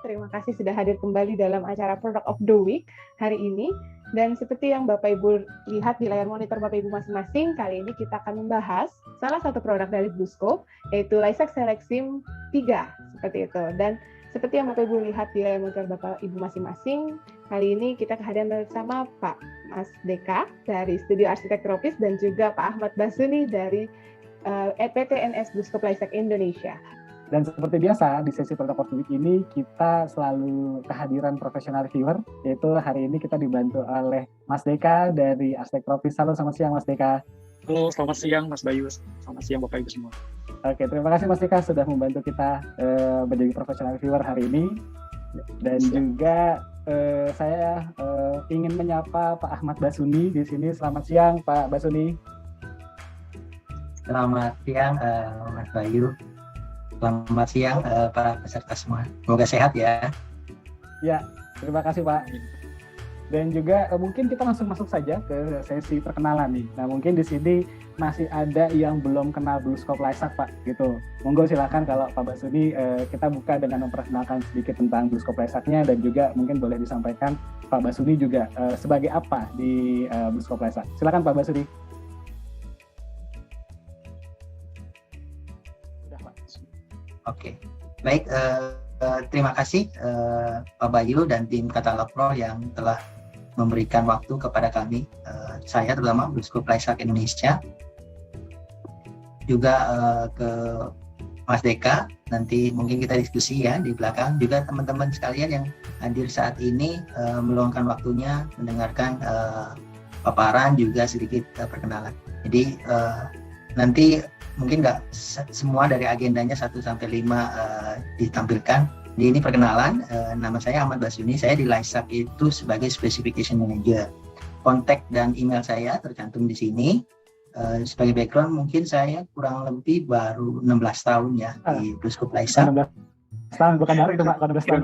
terima kasih sudah hadir kembali dalam acara Product of the Week hari ini. Dan seperti yang Bapak Ibu lihat di layar monitor Bapak Ibu masing-masing, kali ini kita akan membahas salah satu produk dari BlueScope, yaitu Lysac Selexim 3, seperti itu. Dan seperti yang Bapak Ibu lihat di layar monitor Bapak Ibu masing-masing, kali ini kita kehadiran bersama Pak Mas Deka dari Studio Arsitek Tropis dan juga Pak Ahmad Basuni dari PT NS BlueScope Lysac Indonesia. Dan seperti biasa, di sesi Product of the Week ini kita selalu kehadiran profesional reviewer, yaitu hari ini kita dibantu oleh Mas Deka dari Arsitek Tropis. Halo, selamat siang Mas Deka. Halo, selamat siang Mas Bayu. Selamat siang Bapak Ibu semua. Oke, terima kasih Mas Deka sudah membantu kita menjadi profesional reviewer hari ini. Dan juga saya ingin menyapa Pak Ahmad Basuni di sini. Selamat siang Pak Basuni. Selamat siang Mas Bayu. Selamat siang para peserta semua. Semoga sehat ya. Ya, terima kasih Pak. Dan juga mungkin kita langsung masuk saja ke sesi perkenalan nih. Nah, mungkin di sini masih ada yang belum kenal BlueScope Lysac Pak, gitu. Monggo silakan kalau Pak Basuni kita buka dengan memperkenalkan sedikit tentang BlueScope Lysac-nya dan juga mungkin boleh disampaikan Pak Basuni juga sebagai apa di BlueScope Lysac. Silakan Pak Basuni. Oke, baik. Terima kasih Pak Bayu dan tim Katalog Pro yang telah memberikan waktu kepada kami, saya terutama BlueScope Lysac Indonesia, juga ke Mas Deka. Nanti mungkin kita diskusi ya di belakang. Juga teman-teman sekalian yang hadir saat ini meluangkan waktunya mendengarkan paparan juga sedikit perkenalan. Jadi nanti mungkin nggak semua dari agendanya 1-5 ditampilkan. Di ini perkenalan, nama saya Ahmad Basuni, saya di Lysac itu sebagai Specification Manager. Kontak dan email saya tercantum di sini. Sebagai background mungkin saya kurang lebih baru 16 tahun ya di BlueScope Lysac. 16 tahun, bukan dari itu Pak, 16 tahun.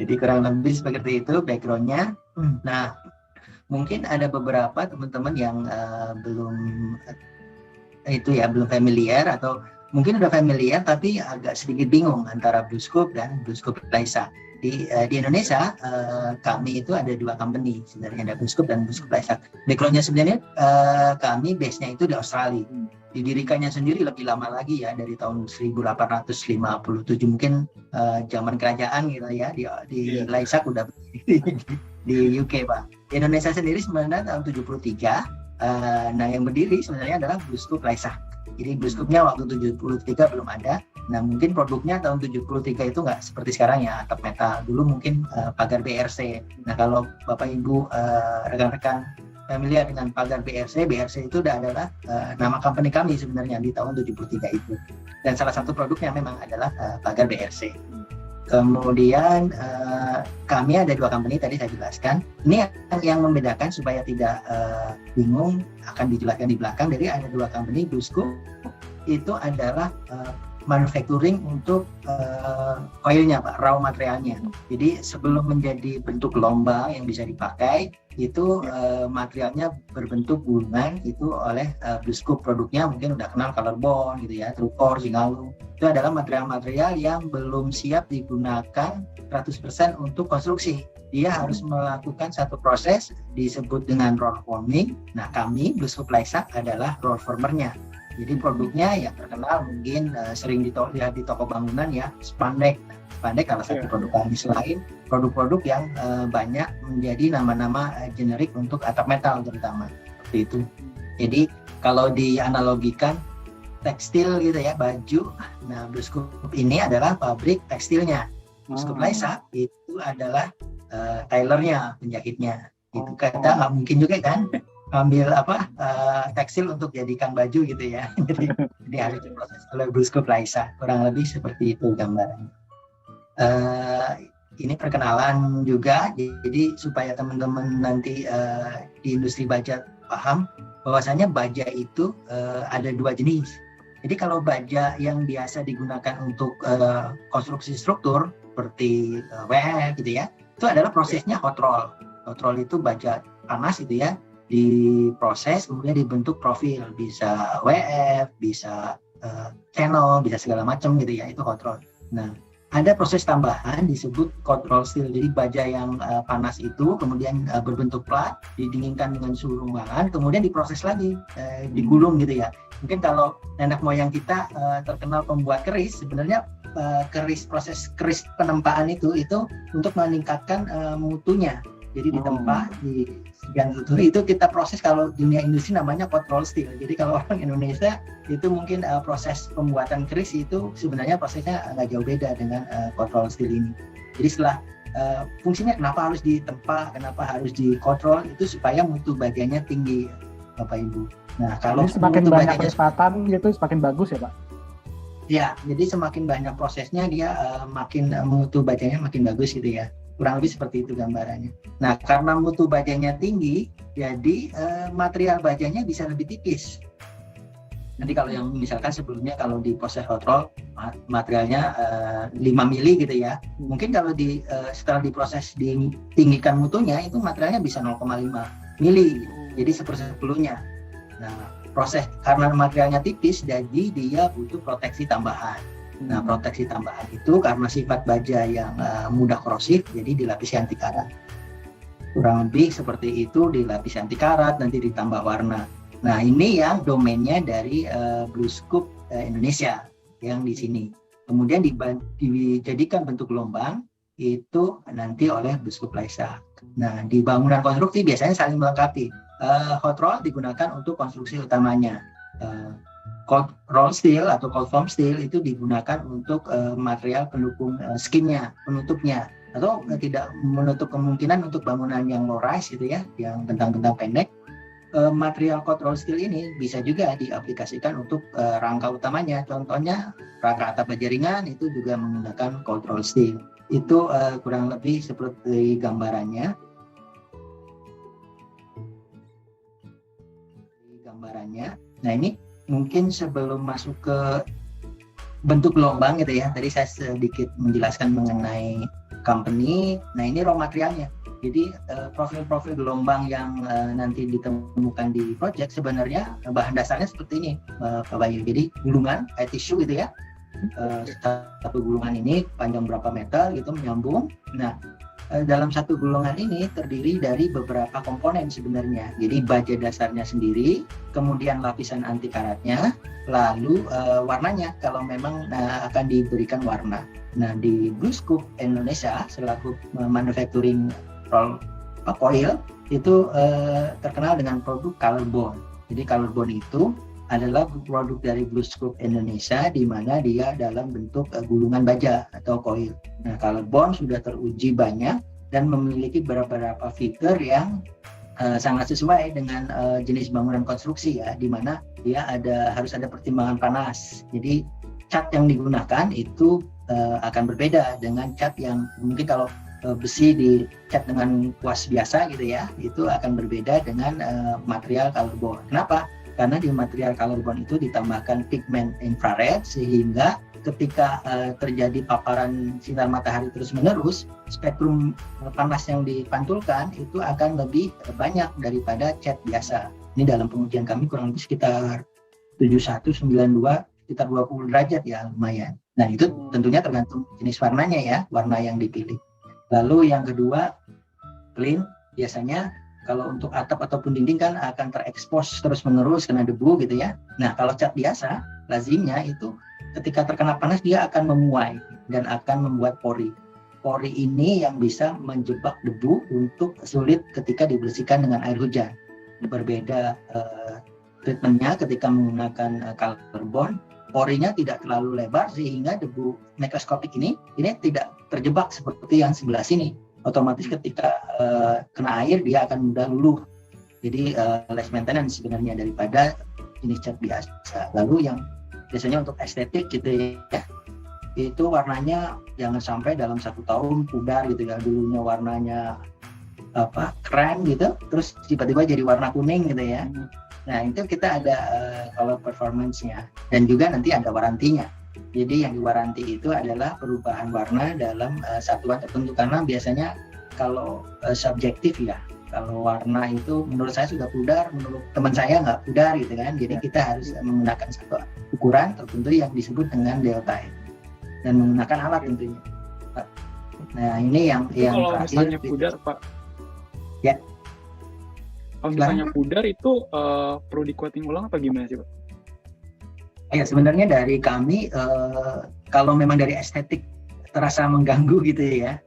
Jadi kurang lebih seperti itu backgroundnya. Nah, mungkin ada beberapa teman-teman yang belum familiar atau mungkin udah familiar tapi agak sedikit bingung antara BlueScope dan BlueScope Lysac. Di Indonesia kami itu ada 2 company sebenarnya, ada BlueScope dan BlueScope Lysac. Backgroundnya sebenarnya kami base-nya itu di Australia. Didirikannya sendiri lebih lama lagi ya, dari tahun 1857 mungkin zaman kerajaan gitu ya, di Lysac udah di UK Pak. Di Indonesia sendiri sebenarnya tahun 73. Nah yang berdiri sebenarnya adalah BlueScope Lysac. Jadi BlueScope-nya waktu 73 belum ada. Nah mungkin produknya tahun 73 itu nggak seperti sekarang ya, atap metal. Dulu mungkin pagar BRC. Nah kalau Bapak Ibu rekan-rekan familiar dengan pagar BRC itu adalah nama company kami sebenarnya di tahun 73 itu. Dan salah satu produknya memang adalah pagar BRC. Kemudian kami ada 2 company tadi saya jelaskan. Ini yang membedakan supaya tidak bingung, akan dijelaskan di belakang. Jadi ada 2 company. BlueScope itu adalah manufacturing untuk coilnya Pak, raw materialnya. Jadi sebelum menjadi bentuk gelombang yang bisa dipakai, itu materialnya berbentuk gulungan itu oleh BlueScope. Produknya mungkin udah kenal Colorbond gitu ya, Trucor, Singalung. Itu adalah material-material yang belum siap digunakan 100% untuk konstruksi. Dia harus melakukan satu proses disebut dengan roll forming. Nah kami BlueScope Lysac adalah roll formernya. Jadi produknya yang terkenal mungkin sering dilihat di toko bangunan ya, spandek. Spandek salah satu produk kami, selain produk-produk yang banyak menjadi nama-nama generik untuk atap metal terutama. Seperti itu. Jadi kalau dianalogikan tekstil gitu ya, baju. Nah BlueScope ini adalah pabrik tekstilnya. BlueScope Lysac itu adalah tailornya, penjahitnya. Itu kata nggak mungkin juga kan ambil tekstil untuk jadikan baju gitu ya. Jadi harus diproses oleh BlueScope Lysac. Kurang lebih seperti itu gambarannya. Ini perkenalan juga, jadi supaya teman-teman nanti di industri baja paham bahwasanya baja itu ada 2 jenis. Jadi kalau baja yang biasa digunakan untuk konstruksi struktur seperti WF gitu ya, itu adalah prosesnya hot roll. Hot roll itu baja panas gitu ya, diproses kemudian dibentuk profil, bisa WF, bisa channel, bisa segala macam gitu ya, itu hot roll. Nah, ada proses tambahan disebut cold roll steel. Jadi baja yang panas itu kemudian berbentuk plat, didinginkan dengan suhu ruangan, kemudian diproses lagi, digulung gitu ya. Mungkin kalau nenek moyang kita terkenal pembuat keris, sebenarnya proses keris penempaan itu untuk meningkatkan mutunya. Jadi ditempa di sekian itu kita proses, kalau dunia industri namanya cold roll steel. Jadi kalau orang Indonesia itu mungkin proses pembuatan keris itu sebenarnya prosesnya agak jauh beda dengan cold roll steel ini. Jadi setelah fungsinya kenapa harus ditempa, kenapa harus di cold roll, itu supaya mutu bajanya tinggi, Bapak Ibu. Nah, kalau semakin banyak kecepatan gitu semakin bagus ya Pak? Ya, jadi semakin banyak prosesnya dia makin mutu bajanya makin bagus gitu ya. Kurang lebih seperti itu gambarannya. Nah, karena mutu bajanya tinggi, jadi material bajanya bisa lebih tipis. Nanti kalau yang misalkan sebelumnya kalau di proses hot roll materialnya 5 mili gitu ya, mungkin kalau setelah diproses ditinggikan mutunya itu materialnya bisa 0,5 mili, jadi 1/10-nya. Nah, proses karena materialnya tipis, jadi dia butuh proteksi tambahan. Nah, proteksi tambahan itu karena sifat baja yang mudah korosif, jadi dilapisi anti karat. Kurang lebih seperti itu, dilapisi anti karat, nanti ditambah warna. Nah, ini yang domainnya dari BlueScope Indonesia yang di sini. Kemudian dijadikan bentuk gelombang itu nanti oleh BlueScope Laisak. Nah, di bangunan konstruksi biasanya saling melengkapi. Hot roll digunakan untuk konstruksi utamanya. Cold roll steel atau cold form steel itu digunakan untuk material pendukung skinnya, penutupnya, atau tidak menutup kemungkinan untuk bangunan yang low rise gitu ya, yang bentang-bentang pendek. Material cold roll steel ini bisa juga diaplikasikan untuk rangka utamanya. Contohnya rangka atap baja ringan itu juga menggunakan cold roll steel. Itu kurang lebih seperti gambarannya. Nah, ini mungkin sebelum masuk ke bentuk gelombang gitu ya, tadi saya sedikit menjelaskan mengenai company. Nah, ini raw materialnya. Jadi profil-profil gelombang yang nanti ditemukan di project sebenarnya bahan dasarnya seperti ini, Pak Bayu. Jadi gulungan kayak tisu gitu ya. Satu gulungan ini panjang berapa meter gitu menyambung. Nah, dalam satu gulungan ini terdiri dari beberapa komponen sebenarnya. Jadi baja dasarnya sendiri, kemudian lapisan anti karatnya, lalu warnanya kalau memang akan diberikan warna. Nah, di BlueScope Indonesia selaku manufacturing roll coil itu terkenal dengan produk color bond. Jadi color bond itu adalah produk dari BlueScope Indonesia di mana dia dalam bentuk gulungan baja atau coil. Nah, color bond sudah teruji banyak dan memiliki beberapa fitur yang sangat sesuai dengan jenis bangunan konstruksi ya, di mana dia harus ada pertimbangan panas. Jadi cat yang digunakan itu akan berbeda dengan cat yang mungkin kalau besi dicat dengan kuas biasa gitu ya, itu akan berbeda dengan material color bond. Kenapa? Karena di material color bond itu ditambahkan pigmen infrared sehingga ketika terjadi paparan sinar matahari terus-menerus, spektrum panas yang dipantulkan itu akan lebih banyak daripada cat biasa. Ini dalam pengujian kami kurang lebih sekitar 7192, sekitar 20 derajat ya, lumayan. Nah, itu tentunya tergantung jenis warnanya ya, warna yang dipilih. Lalu yang kedua, clean. Biasanya kalau untuk atap ataupun dinding kan akan terekspos terus-menerus kena debu gitu ya. Nah, kalau cat biasa, lazimnya itu ketika terkena panas dia akan memuai dan akan membuat pori. Pori ini yang bisa menjebak debu untuk sulit ketika dibersihkan dengan air hujan. Berbeda treatmentnya ketika menggunakan color bond, porinya tidak terlalu lebar sehingga debu mikroskopik ini tidak terjebak seperti yang sebelah sini. Otomatis ketika kena air dia akan mudah luluh. Jadi less maintenance sebenarnya daripada jenis cat biasa. Lalu yang biasanya untuk estetik gitu ya, itu warnanya jangan sampai dalam 1 tahun pudar gitu ya. Dulunya warnanya krem gitu, terus tiba-tiba jadi warna kuning gitu ya. Nah, itu kita ada color performance-nya dan juga nanti ada warantinya. Jadi yang diwaranti itu adalah perubahan warna dalam satuan tertentu, karena biasanya kalau subjektif ya, Kalau warna itu menurut saya sudah pudar, menurut teman saya nggak pudar gitu kan. Jadi kita harus menggunakan satu ukuran tertentu yang disebut dengan delta M dan menggunakan alat tentunya. Nah ini yang kalau terakhir. misalnya pudar Pak. Ya. Kalau misalnya pudar itu perlu di coating ulang apa gimana sih Pak? Ya sebenarnya dari kami kalau memang dari estetik terasa mengganggu gitu ya,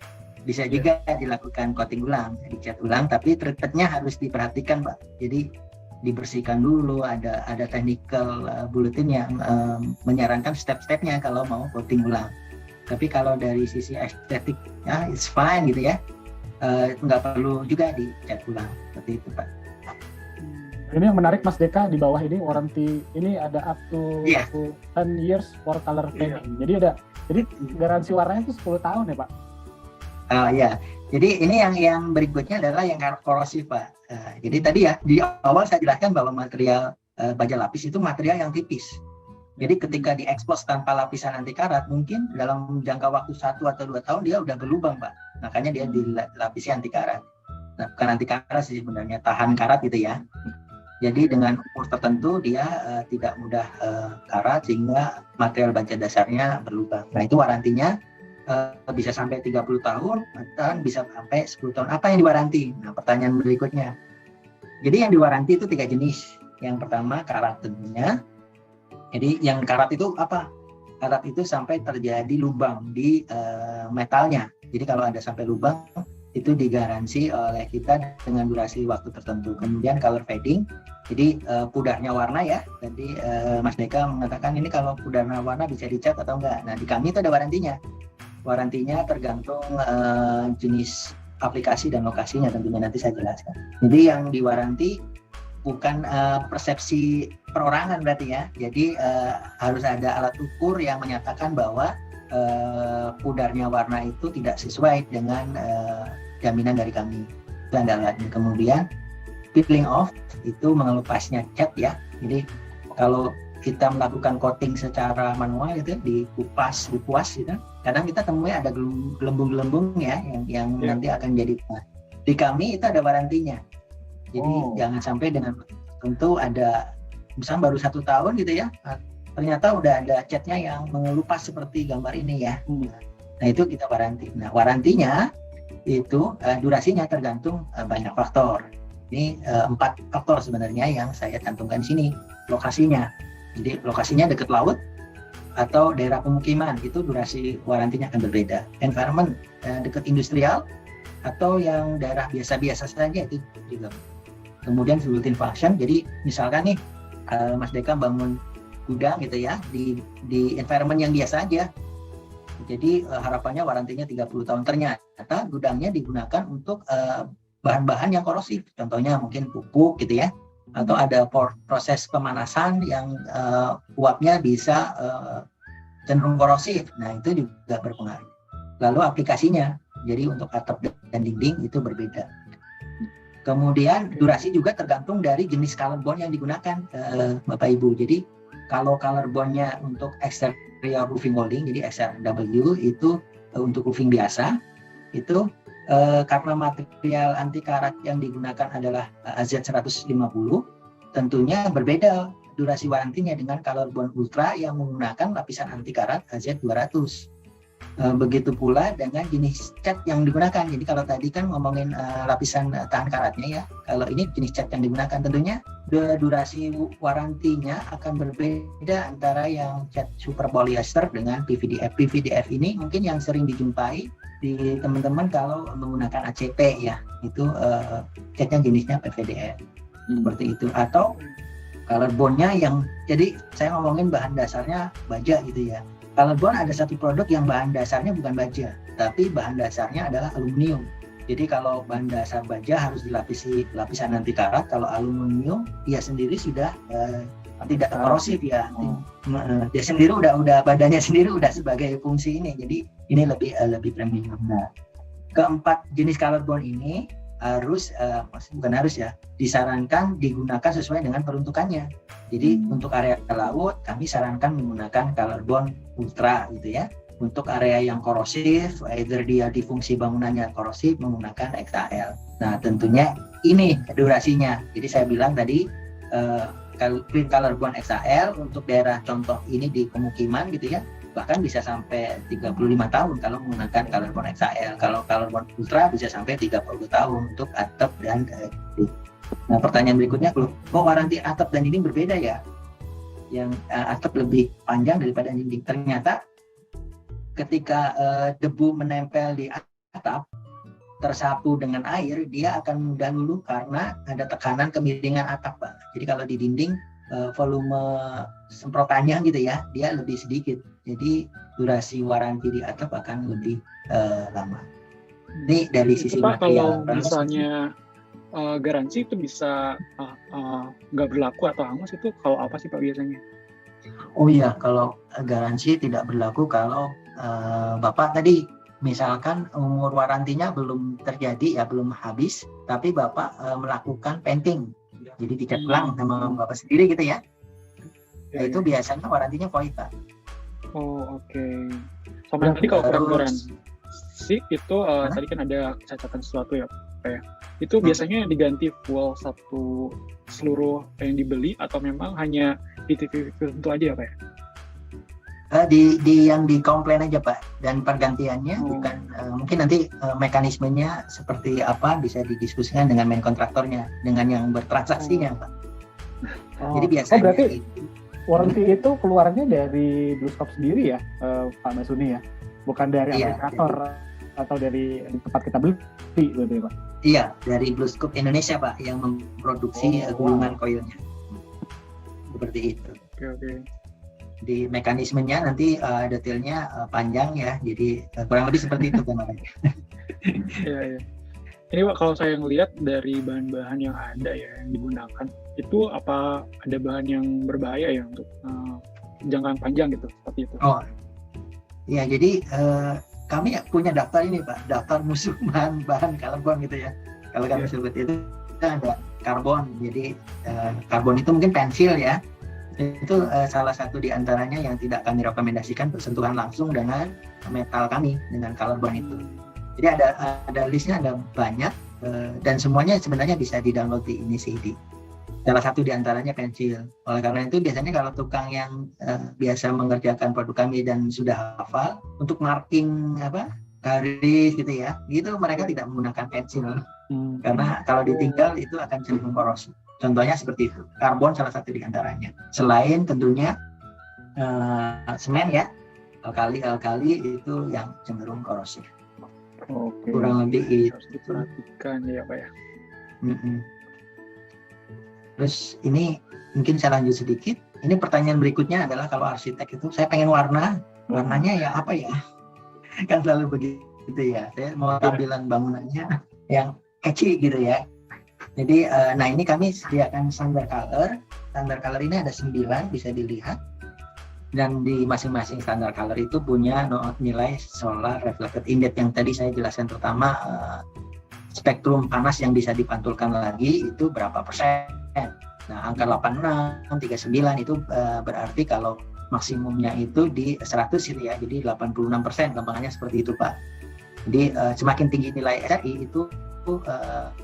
bisa juga dilakukan coating ulang, dicat ulang, tapi treatmentnya harus diperhatikan Pak. Jadi dibersihkan dulu, ada technical bulletin yang menyarankan step-stepnya kalau mau coating ulang. Tapi kalau dari sisi estetik ya it's fine gitu ya, nggak perlu juga dicat ulang seperti itu Pak. Ini yang menarik Mas Deka, di bawah ini warranty ini ada up to 10 years for color fading. Jadi garansi warnanya itu 10 tahun ya Pak? Ya, jadi ini yang berikutnya adalah yang korosif Pak. Jadi tadi ya di awal saya jelaskan bahwa material baja lapis itu material yang tipis. Jadi ketika diekspos tanpa lapisan anti karat, mungkin dalam jangka waktu 1 atau 2 tahun dia udah berlubang Pak. Makanya dia dilapisi anti karat. Nah, bukan anti karat sih sebenarnya, tahan karat gitu ya. Jadi dengan umur tertentu dia tidak mudah karat sehingga material baja dasarnya berlubang. Nah itu warantinya bisa sampai 30 tahun dan bisa sampai 10 tahun. Apa yang diwaranti? Nah pertanyaan berikutnya. Jadi yang diwaranti itu 3 jenis. Yang pertama karat tentunya. Jadi yang karat itu apa? Karat itu sampai terjadi lubang di metalnya. Jadi kalau ada sampai lubang itu digaransi oleh kita dengan durasi waktu tertentu. Kemudian color fading. Jadi pudarnya warna ya. Tadi Mas Deka mengatakan ini kalau pudarnya warna bisa dicat atau enggak. Nah di kami itu ada warantinya. Warantinya tergantung jenis aplikasi dan lokasinya, tentunya nanti saya jelaskan. Jadi yang diwaranti bukan persepsi perorangan berarti ya. Jadi harus ada alat ukur yang menyatakan bahwa pudarnya warna itu tidak sesuai dengan jaminan dari kami. Itu ada alatnya. Kemudian peeling off itu mengelupasnya cat ya. Jadi kalau kita melakukan coating secara manual gitu, dipuas gitu. Kadang kita temui ada gelembung-gelembung ya yang nanti akan jadi. Di kami itu ada warantinya. Jadi jangan sampai dengan tentu ada misalnya baru 1 tahun gitu ya, ternyata udah ada catnya yang mengelupas seperti gambar ini ya. Nah itu kita waranti. Nah warantinya itu durasinya tergantung banyak faktor. Ini 4 faktor sebenarnya yang saya cantumkan di sini. Lokasinya. Jadi lokasinya dekat laut atau daerah pemukiman, itu durasi warantinya akan berbeda. Environment dekat industrial atau yang daerah biasa-biasa saja itu juga. Kemudian built-in function, jadi misalkan nih Mas Deka bangun gudang gitu ya di environment yang biasa aja. Jadi harapannya warantinya 30 tahun, ternyata gudangnya digunakan untuk bahan-bahan yang korosif. Contohnya mungkin pupuk gitu ya. Atau ada proses pemanasan yang uapnya bisa cenderung korosif. Nah itu juga berpengaruh. Lalu aplikasinya, jadi untuk atap dan dinding itu berbeda. Kemudian durasi juga tergantung dari jenis color bond yang digunakan Bapak Ibu. Jadi kalau color bondnya untuk exterior roofing molding, jadi XRW itu untuk roofing biasa, itu karena material anti karat yang digunakan adalah AZ150, tentunya berbeda durasi warantinya dengan color bond ultra yang menggunakan lapisan anti karat AZ200. Begitu pula dengan jenis cat yang digunakan. Jadi kalau tadi kan ngomongin lapisan tahan karatnya ya, kalau ini jenis cat yang digunakan tentunya durasi warantinya akan berbeda antara yang cat super polyester dengan PVDF. PVDF ini mungkin yang sering dijumpai di teman-teman kalau menggunakan ACP ya, itu catnya jenisnya PVDF seperti itu. Atau color bondnya yang, jadi saya ngomongin bahan dasarnya baja gitu ya. Color bond ada satu produk yang bahan dasarnya bukan baja, tapi bahan dasarnya adalah aluminium. Jadi kalau bahan dasar baja harus dilapisi lapisan anti karat, kalau aluminium dia sendiri sudah tidak korosif ya. Dia sendiri udah badannya sendiri udah sebagai fungsi ini. Jadi ini lebih premium. Nah, keempat jenis color bond ini bukan harus ya, disarankan digunakan sesuai dengan peruntukannya. Jadi untuk area laut kami sarankan menggunakan color bond ultra gitu ya. Untuk area yang korosif, either dia di fungsi bangunannya korosif menggunakan XAL. Nah, tentunya ini durasinya. Jadi saya bilang tadi clean color bond XAL untuk daerah contoh ini di pemukiman gitu ya, bahkan bisa sampai 35 tahun kalau menggunakan color bond XAL. Kalau color bond ultra bisa sampai 30 tahun untuk atap dan dinding. Nah, pertanyaan berikutnya, kok waranti atap dan dinding berbeda ya? Yang atap lebih panjang daripada dinding. Ternyata ketika debu menempel di atap tersapu dengan air, dia akan mudah luluh karena ada tekanan kemiringan atap, Pak. Jadi kalau di dinding volume semprotannya gitu ya, dia lebih sedikit. Jadi durasi waranti di atap akan lebih lama. Ini dari sisi material. Kalau misalnya garansi itu bisa nggak berlaku atau hangus, itu kalau apa sih Pak biasanya? Oh iya, kalau garansi tidak berlaku kalau Bapak tadi misalkan umur warantinya belum terjadi ya, belum habis, tapi Bapak melakukan painting, jadi dicat ulang sama Bapak sendiri gitu ya. Nah, itu biasanya warantinya void, Pak. Oh oke. Sama tadi kalau garansi itu tadi kan ada catatan sesuatu ya Pak ya. Itu biasanya diganti full satu seluruh yang dibeli atau memang hanya di TV tertentu aja Pak ya? Di yang dikomplain aja Pak, dan pergantiannya bukan mungkin nanti mekanismenya seperti apa bisa didiskusikan dengan main kontraktornya, dengan yang bertransaksinya Pak. Jadi biasanya berarti warranty itu keluarnya dari BlueScope sendiri ya, Pak Masuni ya, bukan dari aplikator atau dari tempat kita beli gitu ya Pak? Iya, dari BlueScope Indonesia Pak yang memproduksi gulungan koilnya. Seperti itu. Oke. Di mekanismenya nanti detailnya panjang ya, jadi kurang lebih seperti itu kan. Iya. Ini Pak, kalau saya ngelihat dari bahan-bahan yang ada ya yang digunakan, itu apa ada bahan yang berbahaya ya untuk jangka panjang gitu, seperti itu? Oh, ya jadi kami punya daftar ini Pak, daftar musuh bahan karbon gitu ya. Kalau kami sebut itu ada karbon, jadi karbon itu mungkin pensil ya. Itu salah satu di antaranya yang tidak kami rekomendasikan bersentuhan langsung dengan metal kami, dengan karbon itu. Jadi ada listnya, ada banyak dan semuanya sebenarnya bisa di-download di INISID. Salah satu di antaranya pensil. Oleh karena itu biasanya kalau tukang yang biasa mengerjakan produk kami dan sudah hafal untuk marking garis gitu ya, gitu mereka tidak menggunakan pensil karena kalau ditinggal itu akan cenderung korosif. Contohnya seperti itu, karbon salah satu di antaranya. Selain tentunya semen ya, alkali itu yang cenderung korosif. Oke. Kurang lebih itu. Harus diperhatikan ya Pak ya. Terus ini mungkin saya lanjut sedikit. Ini pertanyaan berikutnya adalah kalau arsitek itu saya pengen warnanya ya apa ya? Kan selalu begitu ya. Saya mau tampilan bangunannya yang catchy gitu ya. Jadi, nah ini kami sediakan standar color. Standar color ini ada 9, bisa dilihat. Dan di masing-masing standar color itu punya nilai solar reflected index yang tadi saya jelaskan, terutama spektrum panas yang bisa dipantulkan lagi itu berapa persen. Nah, angka 86, 39 itu berarti kalau maksimumnya itu di 100 gitu ya. Jadi 86%, gampangannya seperti itu Pak. Jadi semakin tinggi nilai SRI itu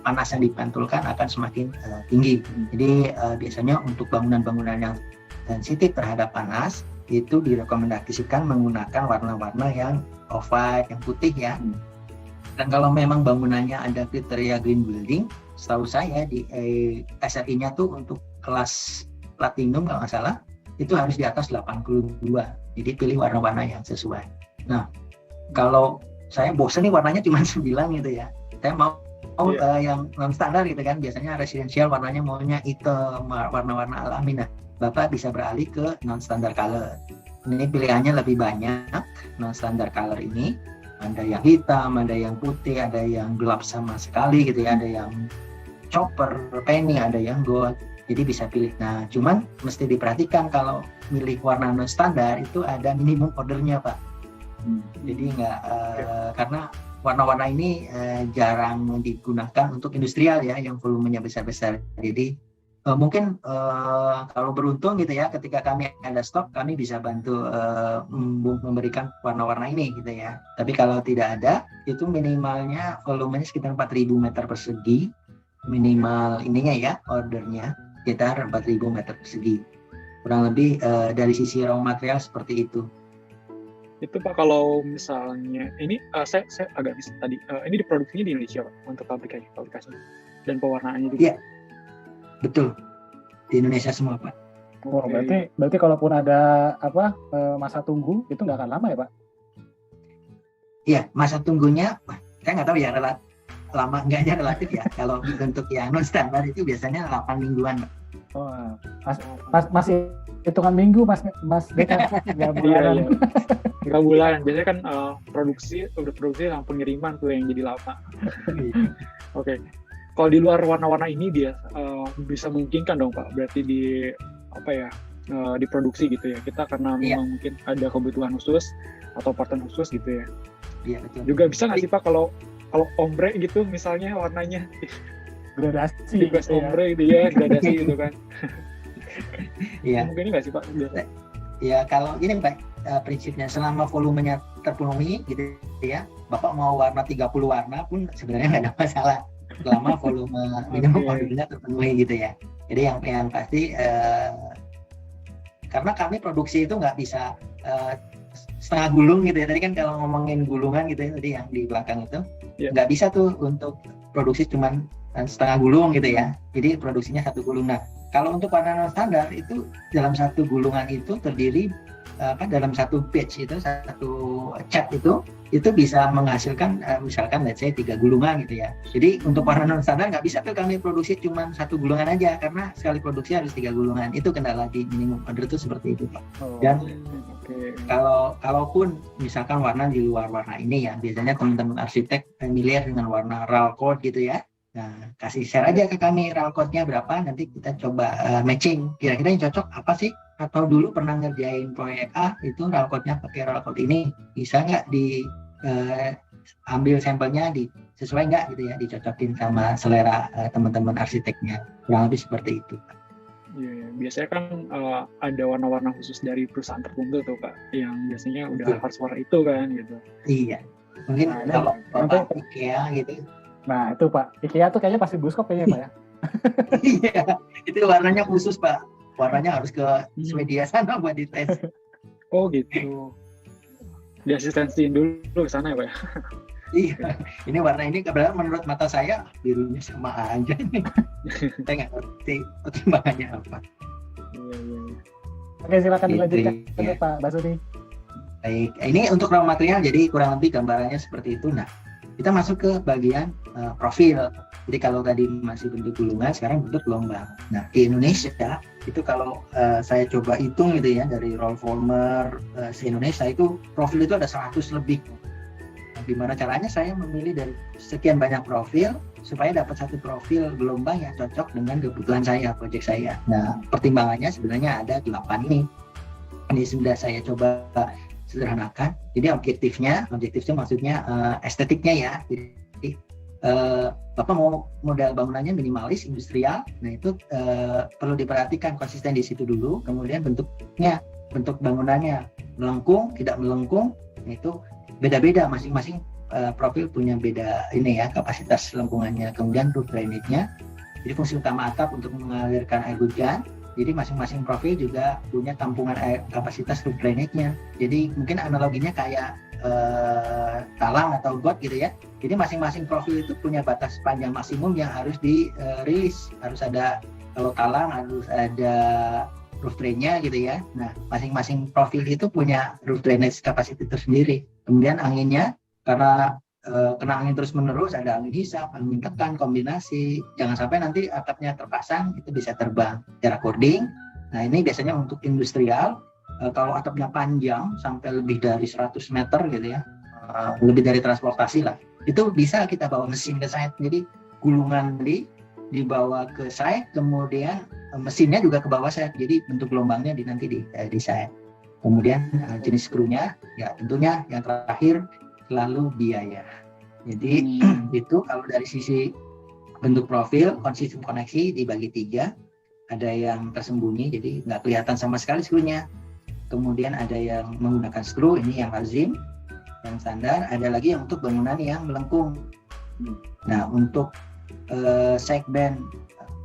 panas yang dipantulkan akan semakin tinggi. Jadi biasanya untuk bangunan-bangunan yang sensitif terhadap panas itu direkomendasikan menggunakan warna-warna yang off-white, yang putih ya. Dan kalau memang bangunannya ada kriteria green building, setahu saya di SRI-nya tuh untuk kelas platinum kalau nggak salah itu harus di atas 82. Jadi pilih warna-warna yang sesuai. Nah, kalau saya bosan nih warnanya cuma 9 gitu ya, saya mau yang non standar gitu kan, biasanya residensial warnanya maunya hitam, warna-warna alami. Nah, Bapak bisa beralih ke non standar color. Ini pilihannya lebih banyak. Non standar color ini ada yang hitam, ada yang putih, ada yang gelap sama sekali gitu ya, ada yang copper, penny, ada yang gold. Jadi bisa pilih. Nah, cuman mesti diperhatikan kalau milih warna non standar itu ada minimum ordernya Pak. Jadi karena warna-warna ini jarang digunakan untuk industrial ya, yang volumenya besar-besar. Jadi Mungkin kalau beruntung gitu ya, ketika kami ada stok, kami bisa bantu memberikan warna-warna ini gitu ya. Tapi kalau tidak ada, itu minimalnya volumenya sekitar 4.000 meter persegi, minimal ininya ya, ordernya sekitar 4.000 meter persegi. Kurang lebih dari sisi raw material seperti itu. Itu Pak, kalau misalnya ini saya agak bisa tadi, ini diproduksinya di Indonesia Pak untuk aplikasinya dan pewarnaannya juga. Iya. Betul, di Indonesia semua Pak. Oh, berarti kalaupun ada masa tunggu itu nggak akan lama ya Pak? Iya, masa tunggunya, saya nggak tahu ya lama enggaknya relatif ya. Kalau untuk yang non standar itu biasanya 8 mingguan Pak. Oh, masih hitungan minggu Mas Dekan, nggak bulanan. Iya. Nggak bulanan, biasanya kan udah produksi sama pengiriman tuh yang jadi lama. Oke. Kalau di luar warna-warna ini dia bisa memungkinkan dong Pak, berarti diproduksi gitu ya. Kita karena memang mungkin ada kebutuhan khusus atau pattern khusus gitu ya. Iya betul. Juga bisa nggak sih Pak kalau ombre gitu misalnya warnanya Gradasi. request ombre dia gradasi gitu kan. Iya. Mungkin nggak sih Pak? Ya kalau ini Pak, prinsipnya selama volumenya terpenuhi gitu ya, Bapak mau warna 30 warna pun sebenarnya nggak ada masalah. Selama volume minimum ordernya terpenuhi gitu ya. Jadi yang pasti karena kami produksi itu nggak bisa setengah gulung gitu ya. Tadi kan kalau ngomongin gulungan gitu ya, tadi yang di belakang itu nggak bisa tuh untuk produksi cuman setengah gulung gitu ya. Jadi produksinya satu gulung. Nah kalau untuk warna non standar itu dalam satu gulungan itu terdiri dalam satu batch itu, satu cat itu bisa menghasilkan misalkan let's say 3 gulungan gitu ya. Jadi untuk warna non standar nggak bisa tuh kami produksi cuma satu gulungan aja, karena sekali produksi harus 3 gulungan. Itu kendala di minimum order itu seperti itu Pak. Dan kalaupun misalkan warna di luar warna ini ya, biasanya teman-teman arsitek familiar dengan warna RAL code gitu ya. Nah, kasih share aja ke kami RAL code-nya berapa, nanti kita coba matching kira-kira yang cocok apa sih. Atau dulu pernah ngerjain proyek A, itu RAL code-nya pakai RAL code ini, bisa nggak ambil sampelnya, sesuai nggak gitu ya, dicocokin sama selera teman-teman arsiteknya. Kurang lebih seperti itu. Iya, biasanya kan ada warna-warna khusus dari perusahaan tertentu tuh Pak, yang biasanya udah harus warna itu kan gitu. Iya, mungkin kalau IKEA gitu. Nah itu Pak, IKEA tuh kayaknya pasti Bluescope kayaknya Pak ya. Iya, itu warnanya khusus Pak. Warnanya harus ke Swedia sana buat dites. Oh gitu. Diasistensiin dulu ke sana ya Pak ya? Iya, ini warna ini kebetulan menurut mata saya birunya sama aja nih. Saya nggak ngerti pertimbangannya apa. Iya. Oke, silakan dilanjutkan ya. Pak Basudi. Baik, ini untuk raw material, jadi kurang lebih gambarannya seperti itu. Nah, kita masuk ke bagian profil. Jadi kalau tadi masih bentuk gulungan, sekarang bentuk gelombang. Nah, di Indonesia itu kalau saya coba hitung gitu ya, dari roll former se-Indonesia itu profil itu ada 100 lebih. Nah, gimana caranya saya memilih dari sekian banyak profil supaya dapat satu profil gelombang yang cocok dengan kebutuhan saya, proyek saya. Nah, pertimbangannya sebenarnya ada 8 ini. Ini sudah saya coba sederhanakan. Jadi objektifnya maksudnya estetiknya ya. Jadi Bapak mau model bangunannya minimalis, industrial. Nah itu perlu diperhatikan konsisten di situ dulu. Kemudian bentuk bangunannya melengkung, tidak melengkung. Nah, itu beda-beda, masing-masing profil punya beda ini ya, kapasitas lengkungannya. Kemudian roof drainage-nya. Jadi fungsi utama atap untuk mengalirkan air hujan. Jadi masing-masing profil juga punya tampungan air, kapasitas roof drainage-nya. Jadi mungkin analoginya kayak talang atau got gitu ya. Jadi masing-masing profil itu punya batas panjang maksimum yang harus dirilis. Harus ada, kalau talang harus ada roof drain-nya gitu ya. Nah, masing-masing profil itu punya roof drainage capacity tersendiri. Kemudian anginnya, karena kena angin terus-menerus, ada angin hisap, angin tekan, kombinasi. Jangan sampai nanti atapnya terpasang, itu bisa terbang secara cording. Nah, ini biasanya untuk industrial. Kalau atapnya panjang sampai lebih dari 100 meter gitu ya, lebih dari transportasi lah, itu bisa kita bawa mesin ke site. Jadi gulungan dibawa ke site, kemudian mesinnya juga ke bawah site. Jadi bentuk gelombangnya nanti di site. Kemudian jenis krunya, ya tentunya yang terakhir selalu biaya. Jadi itu kalau dari sisi bentuk profil, konsisten koneksi dibagi 3. ada yang tersembunyi, jadi nggak kelihatan sama sekali skrunya. Kemudian ada yang menggunakan skru, ini yang lazim, yang standar. Ada lagi yang untuk bangunan yang melengkung. Nah, untuk segmen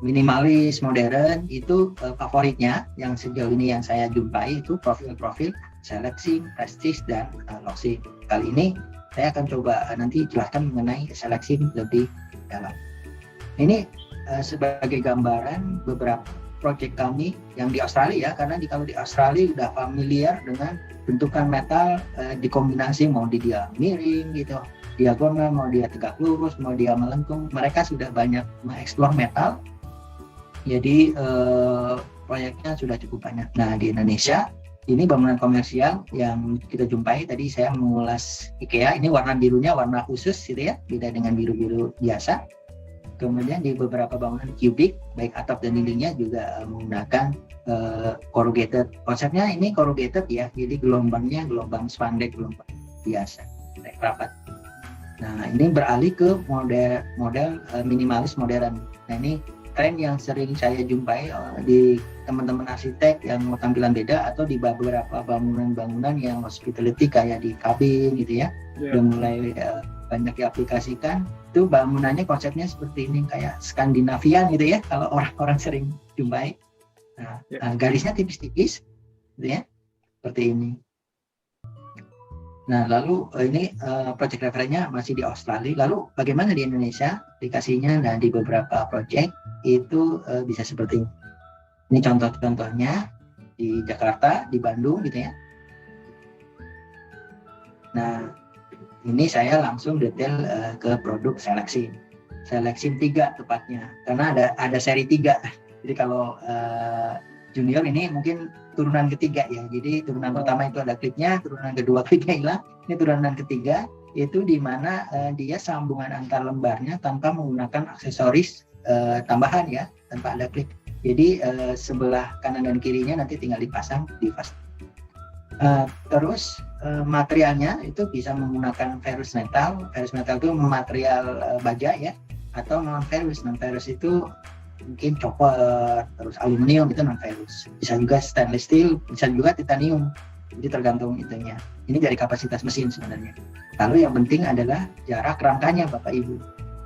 minimalis modern itu favoritnya yang sejauh ini yang saya jumpai itu profil-profil Selexim, Prestige, dan Loxim. Kali ini saya akan coba nanti jelaskan mengenai Selexim lebih dalam. Ini sebagai gambaran beberapa proyek kami yang di Australia, karena kalau di Australia udah familiar dengan bentukan metal dikombinasi, mau dia miring gitu, diagonal, mau dia tegak lurus, mau dia melengkung. Mereka sudah banyak mengeksplor metal, jadi proyeknya sudah cukup banyak. Nah, di Indonesia ini bangunan komersial yang kita jumpai tadi, saya mengulas IKEA, ini warna birunya warna khusus gitu ya, beda dengan biru-biru biasa. Kemudian di beberapa bangunan kubik, baik atap dan dindingnya juga menggunakan corrugated. Konsepnya ini corrugated ya, jadi gelombangnya gelombang spandek, gelombang biasa, rapat. Nah, ini beralih ke model minimalis modern. Nah, ini tren yang sering saya jumpai di teman-teman arsitek yang mau tampilan beda, atau di beberapa bangunan-bangunan yang hospitality kayak di kabin gitu ya, udah mulai banyak diaplikasikan. Itu bangunannya konsepnya seperti ini, kayak Skandinavian gitu ya, kalau orang-orang sering jumpai. Nah, garisnya tipis-tipis gitu ya, seperti ini. Nah, lalu ini project referennya masih di Australia. Lalu bagaimana di Indonesia aplikasinya? Nah, di beberapa project itu bisa seperti ini. Ini contoh-contohnya di Jakarta, di Bandung gitu ya. Nah, ini saya langsung detail ke produk Selexim. Selexim 3 tepatnya, karena ada seri 3. Jadi kalau junior ini mungkin turunan ketiga ya. Jadi turunan pertama itu ada klipnya, turunan kedua klipnya hilang. Ini turunan ketiga itu di mana dia sambungan antar lembarnya tanpa menggunakan aksesoris tambahan ya, tanpa ada klip. Jadi sebelah kanan dan kirinya nanti tinggal dipasang di fast. Terus materialnya itu bisa menggunakan ferrous metal. Ferrous metal itu material baja ya, atau non ferrous. Non ferrous itu mungkin copper, terus aluminium itu non ferrous. Bisa juga stainless steel, bisa juga titanium. Jadi tergantung itunya. Ini dari kapasitas mesin sebenarnya. Lalu yang penting adalah jarak rangkanya Bapak Ibu.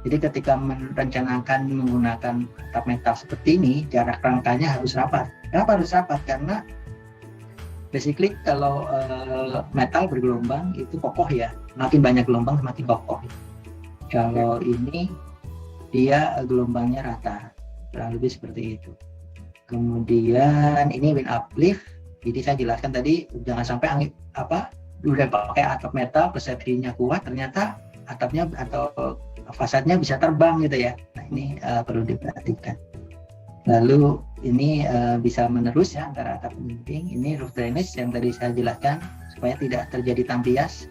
Jadi ketika merencanakan menggunakan atap metal seperti ini, jarak rangkanya harus rapat. Kenapa harus rapat? Karena basically kalau metal bergelombang itu kokoh ya. Makin banyak gelombang semakin kokoh. Kalau ini dia gelombangnya rata. Kurang lebih seperti itu. Kemudian ini wind uplift. Jadi saya jelaskan tadi, jangan sampai angin udah pakai atap metal, persepsinya kuat, ternyata atapnya atau fasadnya bisa terbang gitu ya. Nah, ini perlu diperhatikan. Lalu ini bisa menerus ya antara atap dinding. Ini roof drainage yang tadi saya jelaskan supaya tidak terjadi tampias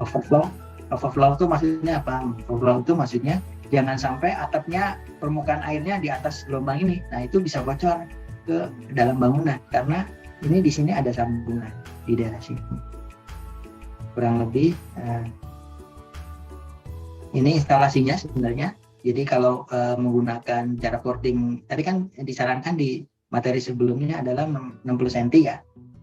overflow. Overflow itu maksudnya apa? Overflow itu maksudnya jangan sampai atapnya permukaan airnya di atas gelombang ini. Nah, itu bisa bocor ke dalam bangunan karena ini di sini ada sambungan di daerah sini. Kurang lebih ini instalasinya sebenarnya. Jadi kalau menggunakan jarak cording tadi kan disarankan di materi sebelumnya adalah 60 cm ya.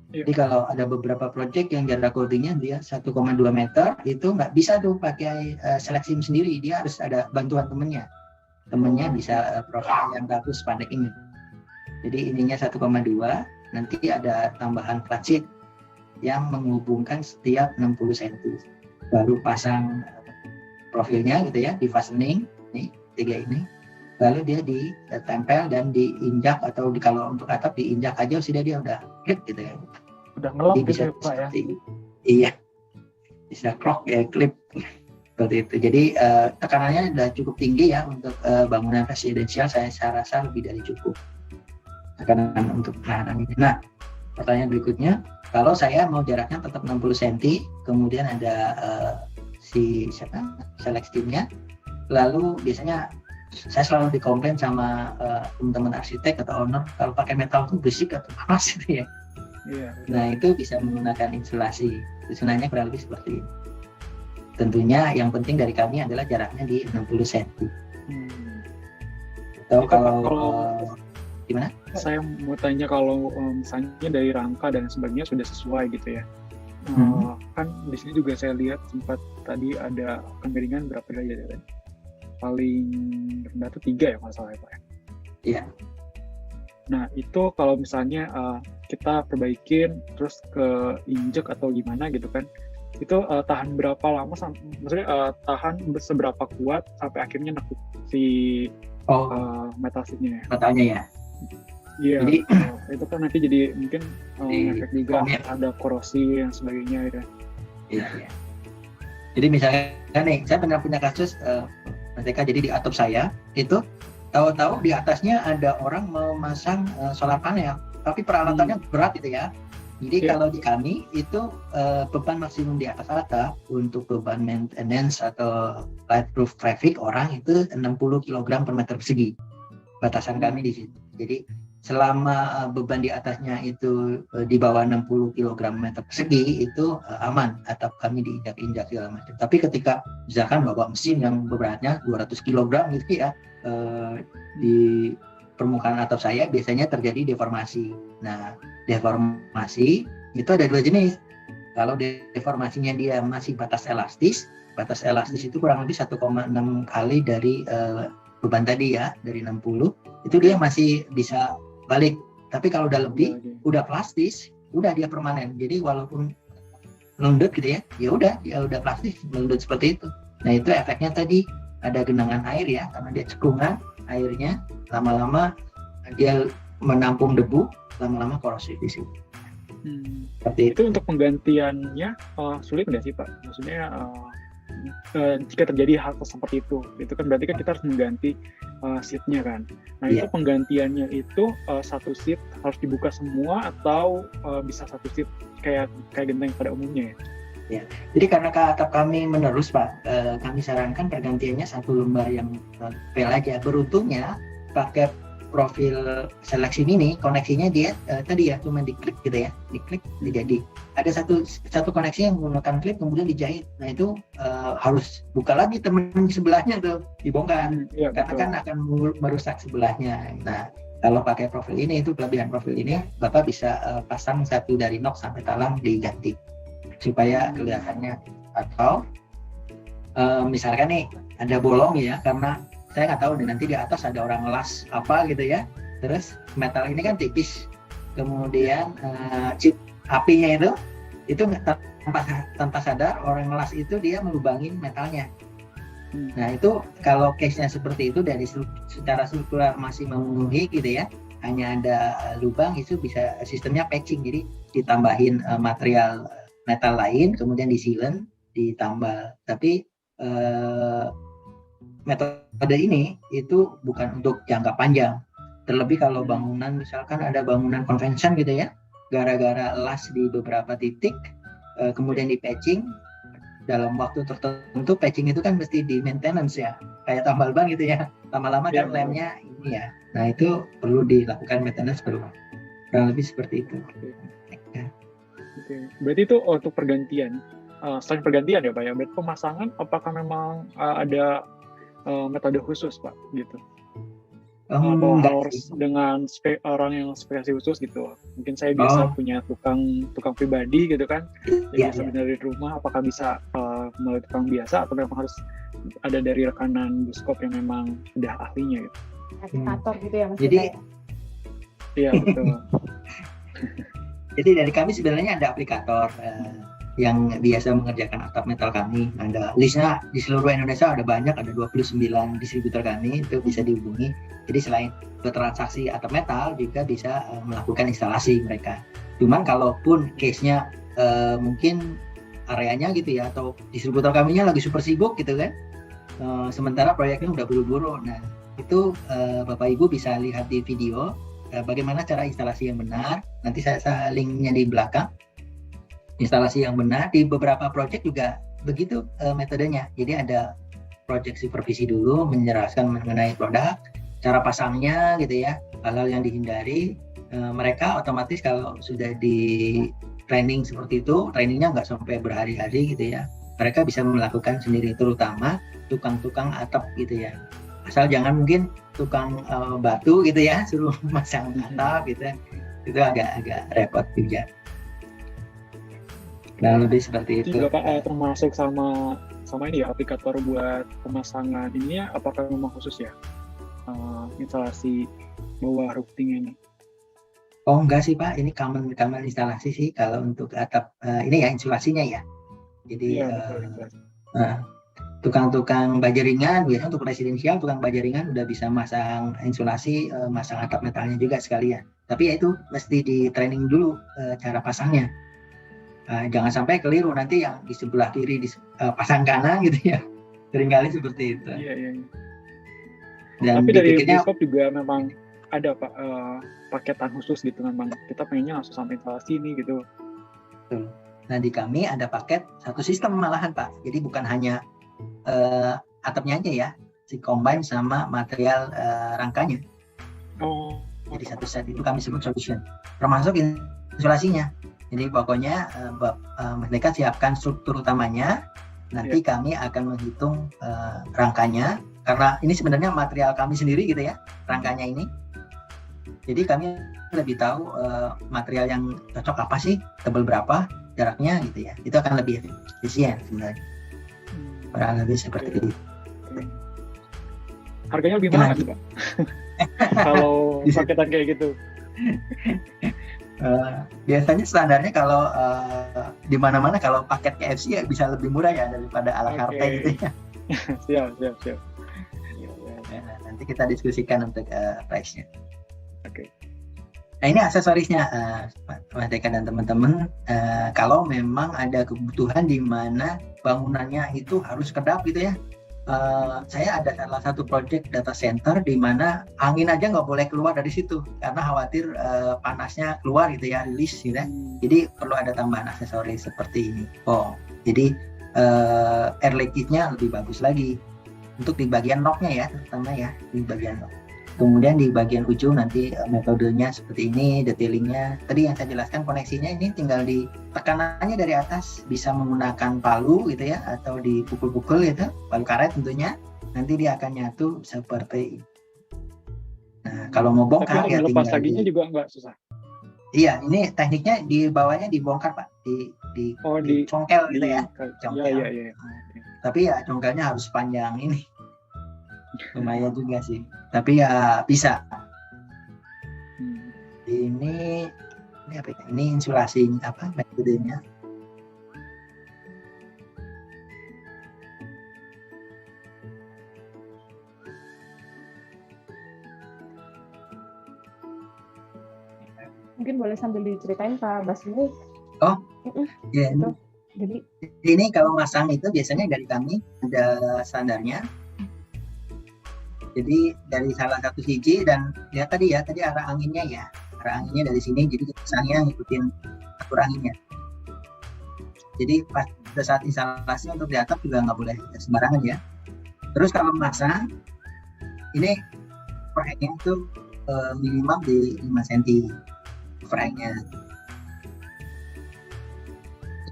Jadi kalau ada beberapa project yang jarak cordingnya dia 1,2 meter, itu nggak bisa tuh pakai Selexim sendiri, dia harus ada bantuan temennya. Temennya bisa profil yang bagus pandek ini. Jadi ininya 1,2, nanti ada tambahan flat sheet yang menghubungkan setiap 60 cm. Baru pasang profilnya gitu ya, di fastening, nih 3 ini. Lalu dia ditempel dan diinjak, atau kalau untuk atap diinjak aja sudah dia udah klik gitu ya. Udah ngelok gitu ya Pak ya? Iya, bisa krok ya, klip seperti itu. Jadi tekanannya sudah cukup tinggi ya untuk bangunan residensial, saya rasa lebih dari cukup tekanan untuk tahanan ini. Nah, pertanyaan berikutnya, kalau saya mau jaraknya tetap 60 cm, kemudian ada Seleximnya, lalu biasanya saya selalu dikomplain sama teman-teman arsitek atau owner kalau pakai metal tuh berisik atau panas gitu ya. Nah, itu bisa menggunakan insulasi. Susunannya kurang lebih seperti ini. Tentunya yang penting dari kami adalah jaraknya di 60 cm. Atau kalau Gimana? Saya mau tanya kalau misalnya dari rangka dan sebagainya sudah sesuai gitu ya. Kan di sini juga saya lihat sempat tadi ada kemiringan berapa derajat ya? Paling rendah tuh 3 ya kalau salah ya Pak ya? Iya. Nah itu kalau misalnya kita perbaikin terus ke injek atau gimana gitu kan, itu tahan berapa lama, maksudnya tahan seberapa kuat sampai akhirnya nekuk si metal sheetnya ya? Metalnya ya. Iya, Jadi itu kan nanti jadi mungkin efek juga ada korosi dan sebagainya ya. Iya. Jadi misalnya nih, saya pernah punya kasus mereka jadi di atap saya itu tahu-tahu di atasnya ada orang mau masang solar panel, tapi peralatannya berat gitu ya. Jadi kalau di kami itu beban maksimum di atas atap untuk beban maintenance atau lightproof traffic orang itu 60 kg per meter persegi. Batasan kami di situ. Jadi selama beban di atasnya itu di bawah 60 kg meter persegi itu aman, atap kami diinjak-injak segala macam. Tapi ketika misalkan bawa mesin yang beratnya 200 kg gitu ya, di permukaan atap saya biasanya terjadi deformasi. Nah, deformasi itu ada 2 jenis. Kalau deformasinya dia masih batas elastis itu kurang lebih 1,6 kali dari beban tadi ya, dari 60, itu dia masih bisa balik. Tapi kalau udah lebih, udah plastis, udah dia permanen. Jadi walaupun melundut gitu ya, dia udah plastis, melundut seperti itu. Nah itu efeknya tadi ada genangan air ya, karena dia cekungan airnya, lama-lama dia menampung debu, lama-lama korosif di situ. Seperti itu untuk penggantiannya sulit nggak sih Pak? Maksudnya jika terjadi hal seperti itu kan berarti kan kita harus mengganti seatnya kan. Nah itu penggantiannya itu satu seat harus dibuka semua atau bisa satu seat kayak genteng pada umumnya ya? Ya, jadi karena ke atap kami menerus Pak, kami sarankan pergantiannya 1 lembar yang pel aja. Beruntungnya pakai profil seleksi mini, koneksinya dia tadi ya cuma diklik gitu ya, diklik jadi ada satu koneksi yang menggunakan klip kemudian dijahit. Nah itu harus buka lagi temen sebelahnya tuh, dibongkar karena betul. Kan akan merusak sebelahnya. Nah kalau pakai profil ini, itu kelebihan profil ini, Bapak bisa pasang satu dari nok sampai talang diganti supaya kelihatannya. Atau misalkan nih ada bolong ya, karena saya nggak tahu nih nanti di atas ada orang ngelas apa gitu ya, terus metal ini kan tipis, kemudian chip apinya itu tanpa sadar orang ngelas itu dia melubangin metalnya. Nah itu kalau case-nya seperti itu dari secara struktural masih memenuhi gitu ya, hanya ada lubang, itu bisa sistemnya patching, jadi ditambahin material metal lain kemudian disilen ditambal. Tapi metode ini itu bukan untuk jangka panjang, terlebih kalau bangunan misalkan ada bangunan convention gitu ya, gara-gara las di beberapa titik kemudian di patching dalam waktu tertentu. Patching itu kan mesti di maintenance ya, kayak tambal ban gitu ya, lama-lama kan lemnya ini ya. Nah itu perlu dilakukan maintenance berulang, kurang lebih seperti itu. Oke. Berarti itu untuk pergantian, selain pergantian ya Pak ya, berarti pemasangan apakah memang ada metode khusus Pak gitu? Atau harus dengan orang yang spesialis khusus gitu? Mungkin saya biasa punya tukang pribadi gitu kan, jadi biasa dari rumah, apakah bisa melalui tukang biasa atau memang harus ada dari rekanan Buskop yang memang sudah ahlinya gitu? Aplikator gitu ya Mas? Jadi iya betul. Jadi dari kami sebenarnya ada aplikator yang biasa mengerjakan atap metal kami. Ada listnya di seluruh Indonesia, ada banyak, ada 29 distributor kami, itu bisa dihubungi. Jadi selain bertransaksi atap metal juga bisa melakukan instalasi mereka. Cuman kalaupun case-nya mungkin areanya gitu ya, atau distributor kaminya lagi super sibuk gitu kan, sementara proyeknya udah buru-buru. Nah itu Bapak Ibu bisa lihat di video bagaimana cara instalasi yang benar. Nanti saya linknya di belakang. Instalasi yang benar di beberapa proyek juga begitu metodenya. Jadi ada proyek supervisi dulu, menjelaskan mengenai produk, cara pasangnya gitu ya, hal-hal yang dihindari. Mereka otomatis kalau sudah di training seperti itu, trainingnya nggak sampai berhari-hari gitu ya, mereka bisa melakukan sendiri, terutama tukang-tukang atap gitu ya. Asal jangan mungkin tukang batu gitu ya, suruh masang atap gitu, itu agak repot juga. Nah, lebih seperti Itu itu. juga Pak termasuk sama ini ya, aplikator buat pemasangan ini ya, apakah memang khusus ya instalasi bawah roofing ini? Oh enggak sih Pak, ini common instalasi sih kalau untuk atap ini ya insulasinya ya. Jadi Iya betul. tukang-tukang baja ringan, biasanya untuk residensial tukang baja ringan udah bisa masang insulasi, masang atap metalnya juga sekalian. Tapi ya itu mesti di training dulu cara pasangnya. Jangan sampai keliru nanti yang di sebelah kiri pasang kanan gitu ya. Seringkali seperti itu. Iya. Dan Tapi dari dipikirnya BlueScope juga memang ada Pak paketan khusus gitu, memang kita pengennya langsung sampai instalasi ini gitu. Nah di kami ada paket satu sistem malahan Pak. Jadi bukan hanya atapnya aja ya, si combine sama material rangkanya. Oh. Jadi satu set itu kami sebut solution. Termasuk insulasinya. Jadi pokoknya mereka siapkan struktur utamanya. Nanti kami akan menghitung rangkanya. Karena ini sebenarnya material kami sendiri gitu ya, rangkanya ini. Jadi kami lebih tahu material yang cocok apa sih, tebal berapa, jaraknya gitu ya. Itu akan lebih efisien sebenarnya. Kurang lebih seperti itu. Harganya lebih mahal sih Pak? Kalau paketan kayak gitu. Biasanya standarnya kalau di mana-mana kalau paket KFC ya bisa lebih murah ya daripada ala carte gitu ya. Siap. Ya, nanti kita diskusikan untuk price-nya. Oke. Nah ini aksesorisnya Mas Deka dan teman-teman. Kalau memang ada kebutuhan di mana bangunannya itu harus kedap gitu ya. Saya ada salah satu project data center di mana angin aja nggak boleh keluar dari situ karena khawatir panasnya keluar gitu ya, rilis gitu ya. Jadi perlu ada tambahan aksesoris seperti ini. Jadi air leakage-nya lebih bagus lagi untuk di bagian knock-nya ya, terutama ya di bagian knock. Kemudian di bagian ujung nanti metodenya seperti ini, detailingnya. Tadi yang saya jelaskan koneksinya ini tinggal di tekanannya dari atas, bisa menggunakan palu gitu ya, atau dipukul-pukul gitu, palu karet tentunya. Nanti dia akan nyatu seperti ini. Nah, kalau mau bongkar ya tinggal tinggal juga nggak susah. Iya, ini tekniknya di bawahnya dibongkar Pak, di congkel gitu ya. Congkel. Iya. Tapi ya congkelnya harus panjang ini. Lumayan juga sih. Tapi ya bisa. Ini apa ya? Ini insulasi apa metodenya? Mungkin boleh sambil diceritain Pak Basmi. Ya. Jadi ini kalau masang itu biasanya dari kami ada standarnya. Jadi dari salah satu sisi dan ya tadi arah anginnya dari sini, jadi pasangnya ngikutin atur anginnya. Jadi pada saat instalasi untuk di atap juga nggak boleh sembarangan ya. Terus kalau masang ini overhangnya itu minimal di 5 cm overhangnya.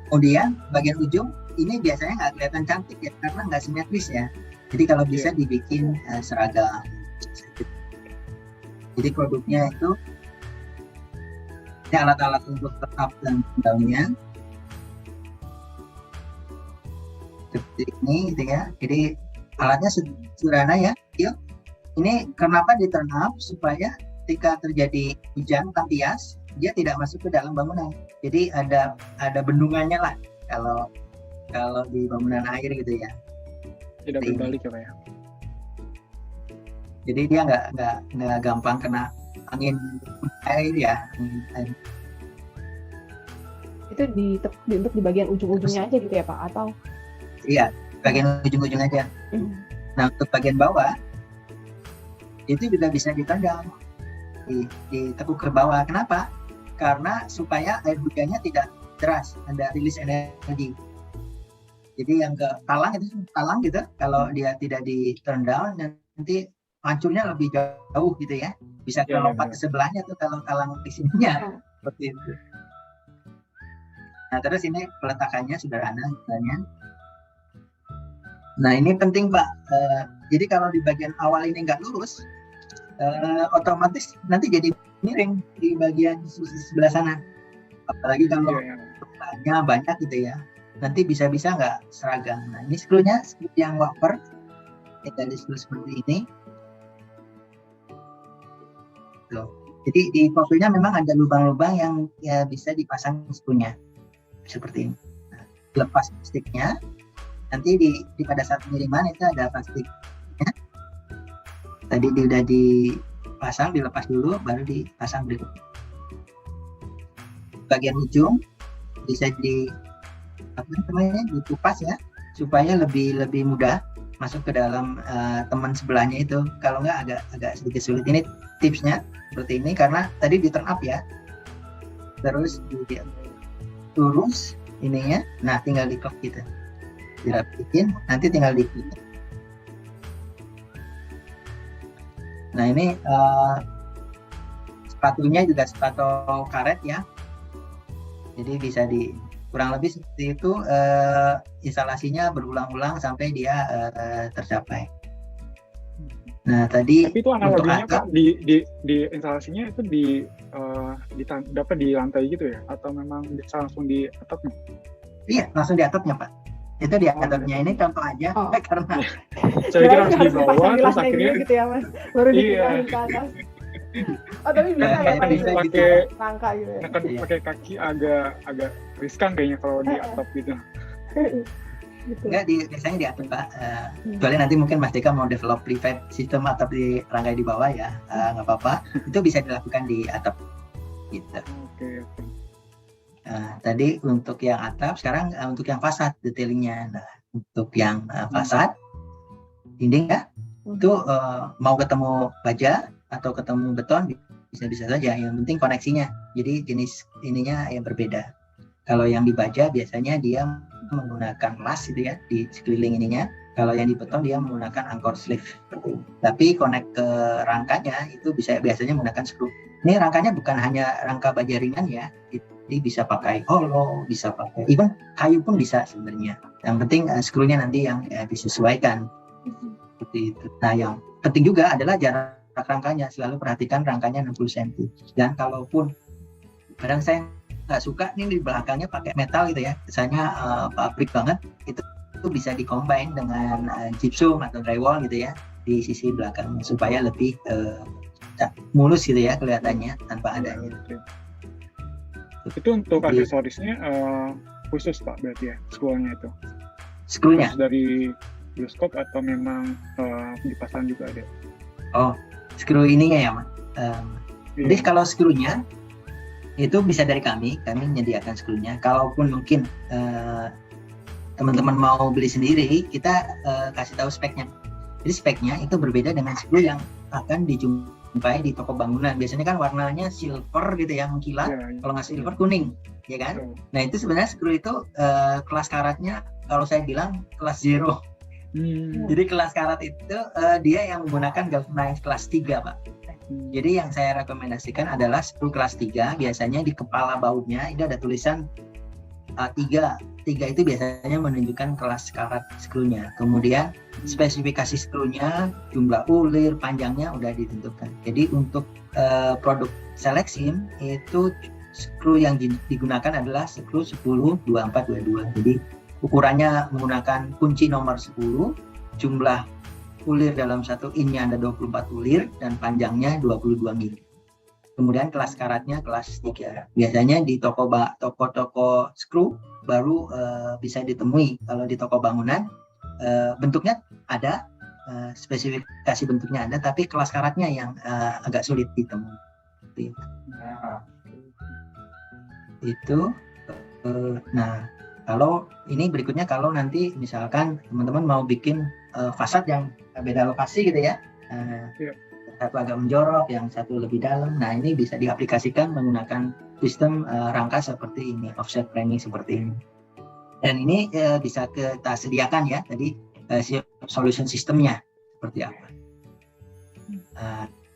Kemudian bagian ujung ini biasanya nggak kelihatan cantik ya karena nggak simetris ya. Jadi kalau bisa dibikin seragam. Jadi produknya itu ini alat-alat untuk tetap dan daunnya seperti ini gitu ya. Jadi alatnya sederhana ya. Ini kenapa di turn up supaya ketika terjadi hujan tampias dia tidak masuk ke dalam bangunan. Jadi ada bendungannya lah kalau di bangunan air gitu ya. Tidak berbalik ya Pak ya. Jadi dia nggak gampang kena angin air ya. itu untuk di bagian ujung-ujungnya aja gitu ya Pak atau? Iya, bagian ujung-ujung aja. Nah untuk bagian bawah itu juga bisa ditendang, ditekuk ke bawah. Kenapa? Karena supaya air hujannya tidak deras, ada rilis energi. Jadi yang ke talang gitu, kalau dia tidak di turn down nanti hancurnya lebih jauh gitu ya. Bisa lompat ke sebelahnya tuh kalau talang di sininya seperti itu. Nah terus ini peletakannya sederhana sebenarnya. Nah ini penting Pak. Jadi kalau di bagian awal ini nggak lurus, otomatis nanti jadi miring di bagian sebelah sana. Apalagi kalau banyak gitu ya, nanti bisa-bisa nggak seragam. Nah ini skrunya yang wafer, kita di skru seperti ini. Tuh. Jadi di profilnya memang ada lubang-lubang yang ya bisa dipasang skrunya seperti ini. Nah, lepas plastiknya, nanti di pada saat pengiriman itu ada plastiknya. Tadi udah dipasang, dilepas dulu, baru dipasang berikutnya. Bagian ujung bisa dikupas ya, supaya lebih mudah masuk ke dalam teman sebelahnya itu. Kalau nggak agak sedikit sulit. Ini tipsnya seperti ini karena tadi di turn up ya, terus lurus ininya. Nah tinggal diklik gitu, dirapiin, nanti tinggal diklik. Nah ini sepatunya juga sepatu karet ya, jadi bisa kurang lebih seperti itu. Instalasinya berulang-ulang sampai dia tercapai. Nah tadi tapi itu analoginya Pak, di instalasinya itu dapat di lantai gitu ya, atau memang bisa langsung di atapnya? Iya, langsung di atapnya Pak. Itu di atapnya. Ini contoh aja karena saya kira harus di bawah terus akhirnya gitu ya Mas, baru dipindahin ke atas. Oh tapi bisa ya Pak, bisa pakai rangka gitu ya. Pakai kaki agak riskan kayaknya kalau di atap gitu. Gitu. Enggak, biasanya di atap Pak. Kecuali nanti mungkin Mas Deka mau develop private sistem atap di rangkai di bawah ya, nggak apa-apa. Itu bisa dilakukan di atap gitu. Oke. Tadi untuk yang atap, sekarang untuk yang fasad detailingnya. Nah, untuk yang fasad dinding ya, itu mau ketemu baja atau ketemu beton bisa saja. Yang penting koneksinya. Jadi jenis ininya yang berbeda. Kalau yang di baja biasanya dia menggunakan las gitu ya di sekeliling ininya. Kalau yang di beton dia menggunakan anchor sleeve. Tapi connect ke rangkanya itu biasanya menggunakan skru. Ini rangkanya bukan hanya rangka baja ringan ya. Jadi bisa pakai hollow, bisa pakai even kayu pun bisa sebenarnya. Yang penting skrunya nanti yang disesuaikan. Seperti itu. Nah, yang penting juga adalah jarak rangkanya. Selalu perhatikan rangkanya 60 cm. Dan kalaupun kadang saya nggak suka nih di belakangnya pakai metal gitu ya, misalnya pabrik banget, itu bisa dikombin dengan gypsum atau drywall gitu ya di sisi belakang supaya lebih mulus gitu ya kelihatannya tanpa adanya. Itu untuk aksesorisnya khusus Pak berarti ya, skrunya itu? Skrunya? Dari bioskop atau memang dipasang juga ada? Oh, skru ininya ya Mas. Jadi kalau skrunya itu bisa dari kami menyediakan skrunya. Kalaupun mungkin teman-teman mau beli sendiri, kita kasih tahu speknya. Jadi speknya itu berbeda dengan skru yang akan dijumpai di toko bangunan. Biasanya kan warnanya silver gitu ya, mengkilat. Kalau nggak silver kuning, ya kan? Nah itu sebenarnya skru itu kelas karatnya, kalau saya bilang kelas 0. Jadi kelas karat itu dia yang menggunakan galvanized kelas 3 Pak. Jadi yang saya rekomendasikan adalah skru kelas 3. Biasanya di kepala bautnya itu ada tulisan 3 itu biasanya menunjukkan kelas karat skrunya. Kemudian spesifikasi skrunya, jumlah ulir, panjangnya udah ditentukan. Jadi untuk produk Selexim itu skru yang digunakan adalah skru 10-24-22. Jadi ukurannya menggunakan kunci nomor 10, jumlah ulir dalam satu innya ada 24 ulir dan panjangnya 22 mili. Kemudian kelas karatnya kelas 3. Biasanya di toko-toko skru baru bisa ditemui. Kalau di toko bangunan bentuknya ada, spesifikasi bentuknya ada, tapi kelas karatnya yang agak sulit ditemui. Itu. Nah, kalau ini berikutnya kalau nanti misalkan teman-teman mau bikin fasad yang beda lokasi gitu ya, satu agak menjorok, yang satu lebih dalam. Nah ini bisa diaplikasikan menggunakan sistem rangka seperti ini, offset framing seperti ini. Dan ini bisa kita sediakan ya, tadi solution sistemnya seperti apa.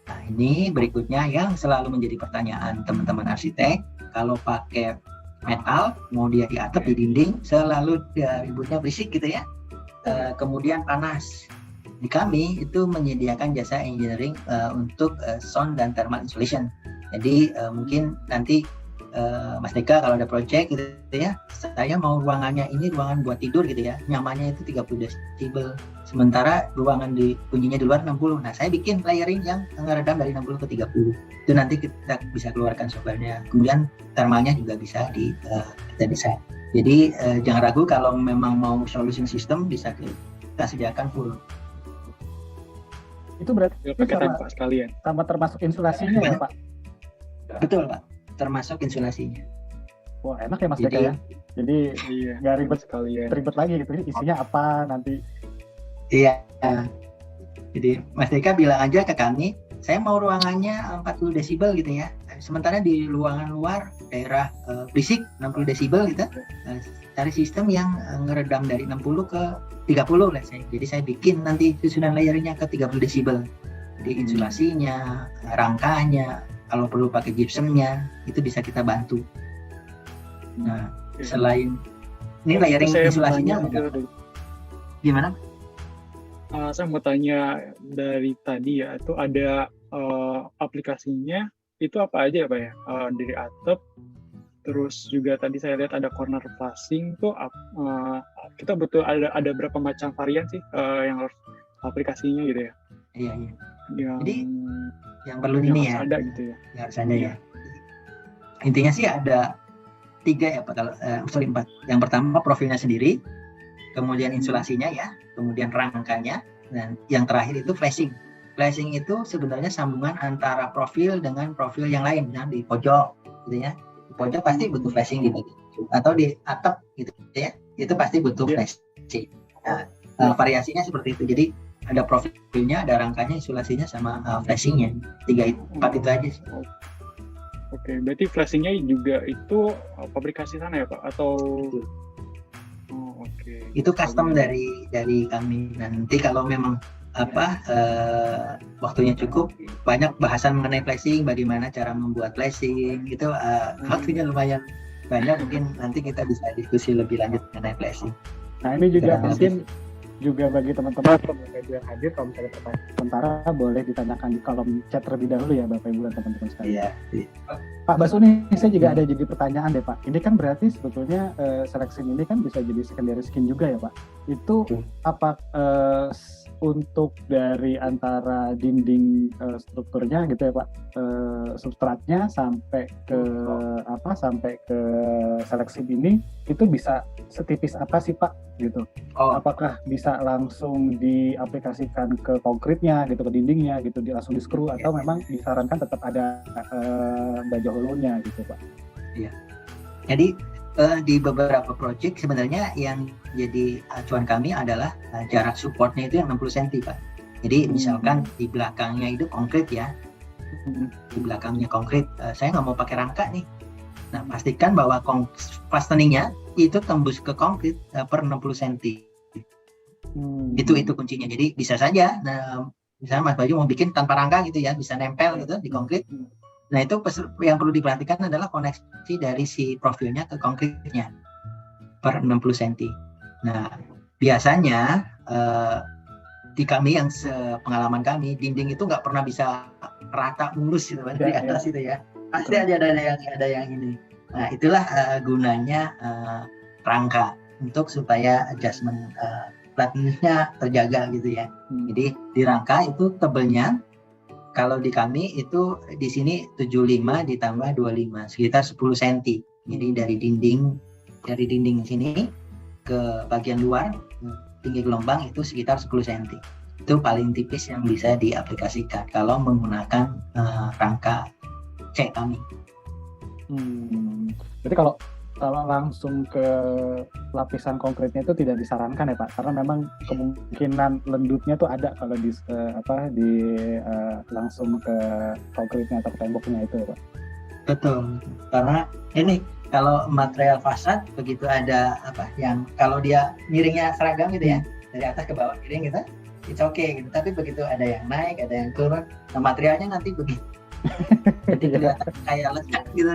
Nah ini berikutnya yang selalu menjadi pertanyaan teman-teman arsitek, kalau pakai metal, mau dia di atap, di dinding, selalu ributnya berisik gitu ya. kemudian panas. Di kami itu menyediakan jasa engineering untuk sound dan thermal insulation. Jadi mungkin nanti Mas Deka kalau ada project gitu ya, saya mau ruangannya ini ruangan buat tidur gitu ya, nyamannya itu 30 desibel. Sementara ruangan bunyinya di luar 60. Nah, saya bikin layering yang ngeredam dari 60 ke 30. Itu nanti kita bisa keluarkan softwarenya. Kemudian thermalnya juga bisa kita desain. Jadi jangan ragu kalau memang mau solution system bisa kita sediakan full. Itu berarti pakai tanpa sekalian. sama termasuk insulasinya ya Pak? Betul Pak, termasuk insulasinya. Wah enak ya Mas Deka ya. Jadi Iya, nggak ribet sekalian. ribet lagi gitu. Isinya apa nanti? Iya. Jadi Mas Deka bilang aja ke kami, saya mau ruangannya 40 desibel gitu ya. Sementara di ruangan luar daerah berisik 60 desibel gitu. Cari sistem yang ngeredam dari 60 ke 30 let's say. Jadi saya bikin nanti susunan layernya ke 30 desibel. Jadi insulasinya, rangkanya, kalau perlu pakai gypsumnya, itu bisa kita bantu. Nah, selain ini layering insulasinya gimana? Saya mau tanya dari tadi ya, itu ada aplikasinya itu apa aja ya Pak ya? Dari atap, terus juga tadi saya lihat ada corner flashing tuh, kita betul ada berapa macam varian sih yang harus aplikasinya gitu ya? Iya. Jadi yang perlu ini ya, ada gitu ya? Yang harus ada ya. Intinya sih ada 3 ya Pak, kalau 4. Yang pertama profilnya sendiri, kemudian insulasinya ya, kemudian rangkanya, dan yang terakhir itu flashing. Flashing itu sebenarnya sambungan antara profil dengan profil yang lain, misalnya di pojok, gitu ya. Di pojok pasti butuh flashing gitu, atau di atap gitu ya, itu pasti butuh flashing. Nah, variasinya seperti itu. Jadi ada profilnya, ada rangkanya, insulasinya, sama flashingnya. 4 itu aja sih. Oke, berarti flashingnya juga itu pabrikasi sana ya Pak? Atau oke. Itu custom dari kami. Nanti kalau memang waktunya cukup, banyak bahasan mengenai flashing, bagaimana cara membuat flashing itu waktunya lumayan banyak. Mungkin nanti kita bisa diskusi lebih lanjut mengenai flashing. Nah ini juga mungkin juga bagi teman-teman yang hadir, kalau misalnya pertanyaan sementara boleh ditanyakan di kolom chat terlebih dahulu ya Bapak Ibu dan teman-teman sekalian. Iya. Pak Basuni, saya juga ada jadi pertanyaan deh Pak. Ini kan berarti sebetulnya seleksi ini kan bisa jadi secondary skin juga ya Pak. Itu apa untuk dari antara dinding strukturnya gitu ya Pak, substratnya sampai ke sampai ke seleksi ini itu bisa setipis apa sih Pak gitu? Apakah bisa langsung diaplikasikan ke konkritnya gitu, ke dindingnya gitu, langsung di screw, atau memang disarankan tetap ada baja holonya gitu Pak? Iya. Jadi di beberapa project sebenarnya yang jadi acuan kami adalah jarak supportnya itu yang 60 cm Pak. Jadi misalkan di belakangnya itu konkrit ya, di belakangnya konkrit, saya nggak mau pakai rangka nih. Nah pastikan bahwa fasteningnya itu tembus ke konkrit per 60 cm. Itu kuncinya. Jadi bisa saja, nah, misalnya Mas Bayu mau bikin tanpa rangka gitu ya, bisa nempel gitu di konkrit. Nah itu yang perlu diperhatikan adalah koneksi dari si profilnya ke konkritnya per 60 cm. Nah biasanya di kami yang pengalaman kami, dinding itu nggak pernah bisa rata mulus gitu di atas itu ya. Pasti ada yang ini. Nah itulah gunanya rangka untuk supaya adjustment flatness-nya terjaga gitu ya. Jadi di rangka itu tebelnya, kalau di kami itu di sini 75 ditambah 25 sekitar 10 cm. Jadi dari dinding sini ke bagian luar tinggi gelombang itu sekitar 10 cm. Itu paling tipis yang bisa diaplikasikan kalau menggunakan rangka C kami. Berarti kalau langsung ke lapisan konkretnya itu tidak disarankan ya Pak, karena memang kemungkinan lendutnya tuh ada kalau langsung ke konkretnya atau ke temboknya itu ya Pak. Betul, karena ini kalau material fasad begitu ada yang kalau dia miringnya seragam gitu ya, dari atas ke bawah miring gitu, it's okay gitu. Tapi begitu ada yang naik, ada yang turun, nah materialnya nanti begitu. Jadi kelihatan kayak lecek gitu.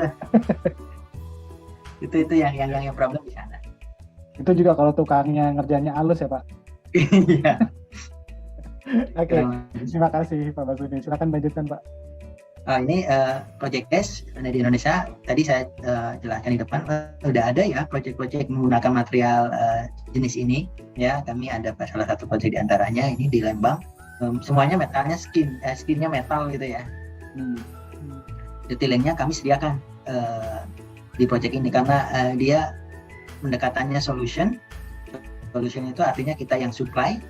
itu yang problem di sana. Itu juga kalau tukangnya ngerjainnya halus ya Pak. Iya. Oke, terima kasih Pak Basudin. Silakan lanjutkan Pak. Ini project test di Indonesia. Tadi saya jelaskan di depan udah ada ya project-project menggunakan material jenis ini. Ya, kami ada salah satu project di antaranya ini di Lembang. Semuanya metalnya skinnya metal gitu ya. Detailingnya kami sediakan di project ini karena dia pendekatannya solution itu artinya kita yang supply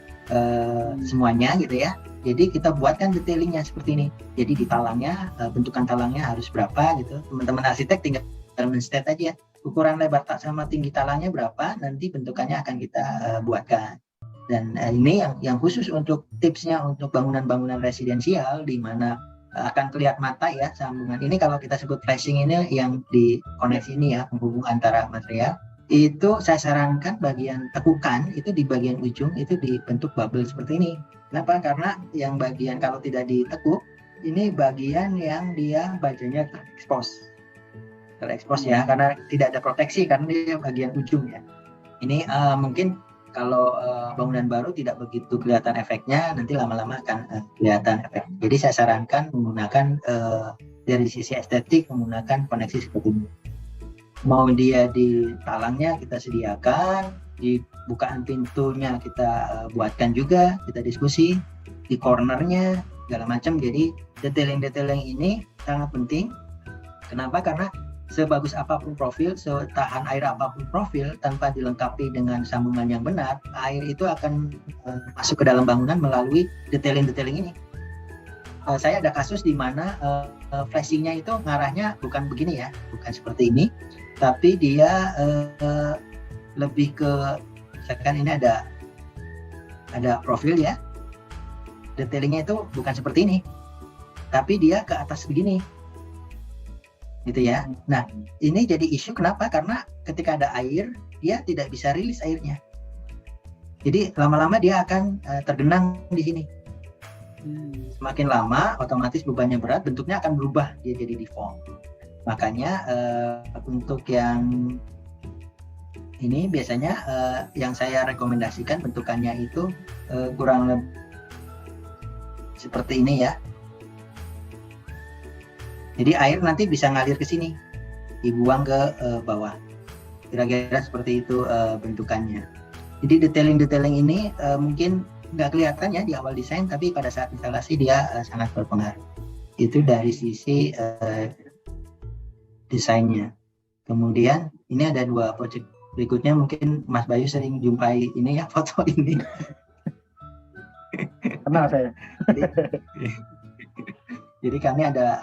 semuanya gitu ya. Jadi kita buatkan detailingnya seperti ini. Jadi di talangnya bentukan talangnya harus berapa gitu. Teman-teman arsitek tinggal men-state aja ukuran lebar tak sama tinggi talangnya berapa, nanti bentukannya akan kita buatkan. Dan ini yang khusus untuk tipsnya untuk bangunan-bangunan residensial di mana akan kelihatan mata ya sambungan ini. Kalau kita sebut flashing ini yang di koneksi ini ya, penghubung antara material, itu saya sarankan bagian tekukan itu di bagian ujung itu dibentuk bubble seperti ini. Kenapa? Karena yang bagian kalau tidak ditekuk ini bagian yang dia bajanya terekspos ya, karena tidak ada proteksi karena dia bagian ujung ya. Ini mungkin kalau bangunan baru tidak begitu kelihatan efeknya, nanti lama-lama akan kelihatan efek. Jadi saya sarankan menggunakan dari sisi estetik menggunakan koneksi seperti ini. Mau dia di talangnya kita sediakan, di bukaan pintunya kita buatkan juga, kita diskusi, di cornernya segala macam. Jadi detailing-detailing ini sangat penting. Kenapa? Karena sebagus apapun profil, setahan air apapun profil, tanpa dilengkapi dengan sambungan yang benar, air itu akan masuk ke dalam bangunan melalui detailing-detailing ini. Saya ada kasus di mana flashingnya itu ngarahnya bukan begini ya, bukan seperti ini, tapi dia lebih ke, misalkan ini ada profil ya, detailingnya itu bukan seperti ini, tapi dia ke atas begini, gitu ya. Nah, ini jadi isu kenapa? Karena ketika ada air, dia tidak bisa rilis airnya. Jadi lama-lama dia akan tergenang di sini. Semakin lama, otomatis bebannya berat, bentuknya akan berubah, dia jadi deform. Makanya untuk yang ini biasanya yang saya rekomendasikan bentukannya itu kurang lebih seperti ini ya. Jadi air nanti bisa ngalir ke sini, dibuang ke bawah. Kira-kira seperti itu bentukannya. Jadi detailing-detailing ini mungkin nggak kelihatan ya di awal desain, tapi pada saat instalasi dia sangat berpengaruh. Itu dari sisi desainnya. Kemudian ini ada dua project berikutnya, mungkin Mas Bayu sering jumpai ini ya, foto ini. Kenal saya. Jadi kami ada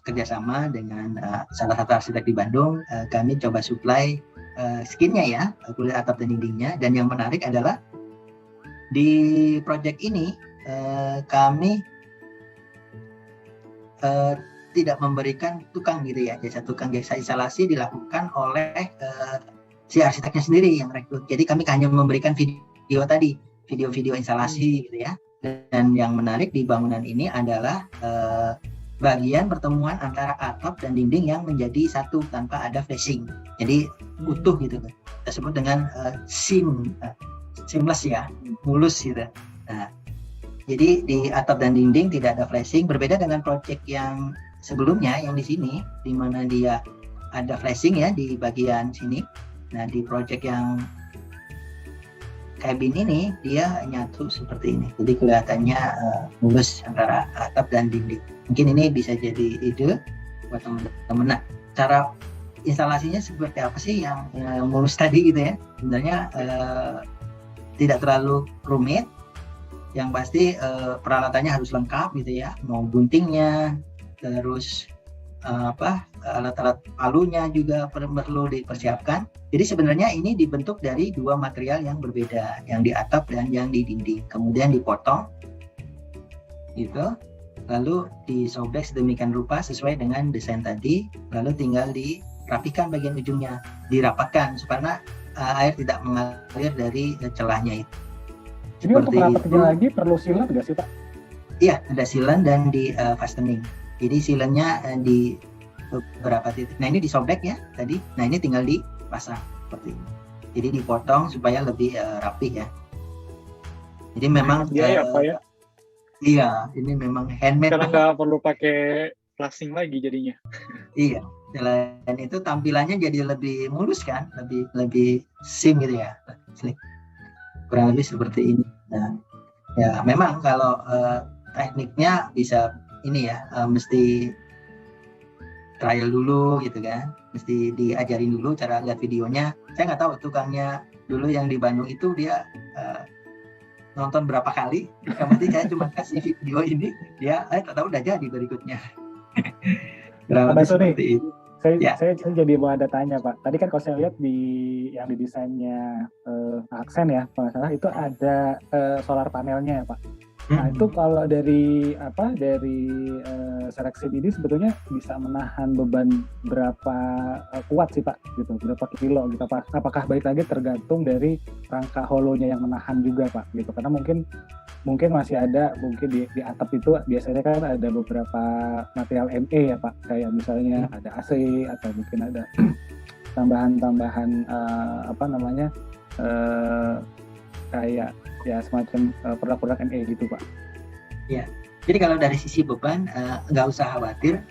kerjasama dengan salah satu arsitek di Bandung. Kami coba supply skinnya ya, kulit atap dan dindingnya. Dan yang menarik adalah di project ini kami tidak memberikan tukang gitu ya, jasa tukang, jasa instalasi dilakukan oleh si arsiteknya sendiri yang rekrut. Jadi kami hanya memberikan video instalasi gitu ya. Dan yang menarik di bangunan ini adalah bagian pertemuan antara atap dan dinding yang menjadi satu tanpa ada flashing. Jadi utuh gitu. Kita sebut dengan seamless ya, mulus gitu. Nah, jadi di atap dan dinding tidak ada flashing, berbeda dengan project yang sebelumnya yang di sini, di mana dia ada flashing ya di bagian sini. Nah, di project yang cabin ini dia nyatu seperti ini, jadi kelihatannya mulus antara atap dan dinding. Mungkin ini bisa jadi ide buat teman-teman. Nah, cara instalasinya seperti apa sih yang mulus tadi gitu ya? Sebenarnya tidak terlalu rumit. Yang pasti peralatannya harus lengkap gitu ya, mau guntingnya, terus alat-alat palunya juga perlu dipersiapkan. Jadi sebenarnya ini dibentuk dari dua material yang berbeda, yang di atap dan yang di dinding. Kemudian dipotong gitu, lalu disobek sedemikian rupa sesuai dengan desain tadi, lalu tinggal dirapikan bagian ujungnya, dirapatkan supaya air tidak mengalir dari celahnya itu. Jadi untuk rapatnya lagi perlu sealant nggak sih Pak? Iya, ada sealant dan di fastening. Jadi sealantnya di beberapa titik. Nah, ini disobek ya tadi. Nah, ini tinggal dipasang seperti ini. Jadi dipotong supaya lebih rapi ya. Jadi memang biaya Pak ya, iya, ini memang handmade. karena nggak perlu pakai flashing lagi jadinya. Iya. Selain itu tampilannya jadi lebih mulus kan, lebih slim gitu ya. Kurang lebih seperti ini. Nah, ya memang kalau tekniknya bisa ini ya, mesti trial dulu gitu kan, mesti diajarin dulu cara lihat videonya. Saya nggak tahu tukangnya dulu yang di Bandung itu dia nonton berapa kali. Yang penting saya cuma kasih video ini, dia tak tahu udah jadi berikutnya. Kurang lebih seperti itu. Saya jadi mau ada tanya Pak. Tadi kan kalau saya lihat yang di desainnya Aksen ya, kalau nggak salah itu ada solar panelnya ya Pak. Nah itu kalau dari Serexit ini sebetulnya bisa menahan beban berapa kuat sih Pak? Gitu, berapa kilo gitu Pak? Apakah balik lagi tergantung dari rangka holonya yang menahan juga Pak? Gitu, karena mungkin masih ada di atap itu biasanya kan ada beberapa material ME ya Pak, kayak misalnya ada AC atau mungkin ada tambahan kayak ya semacam produk-produk ME gitu Pak. Ya, jadi kalau dari sisi beban nggak usah khawatir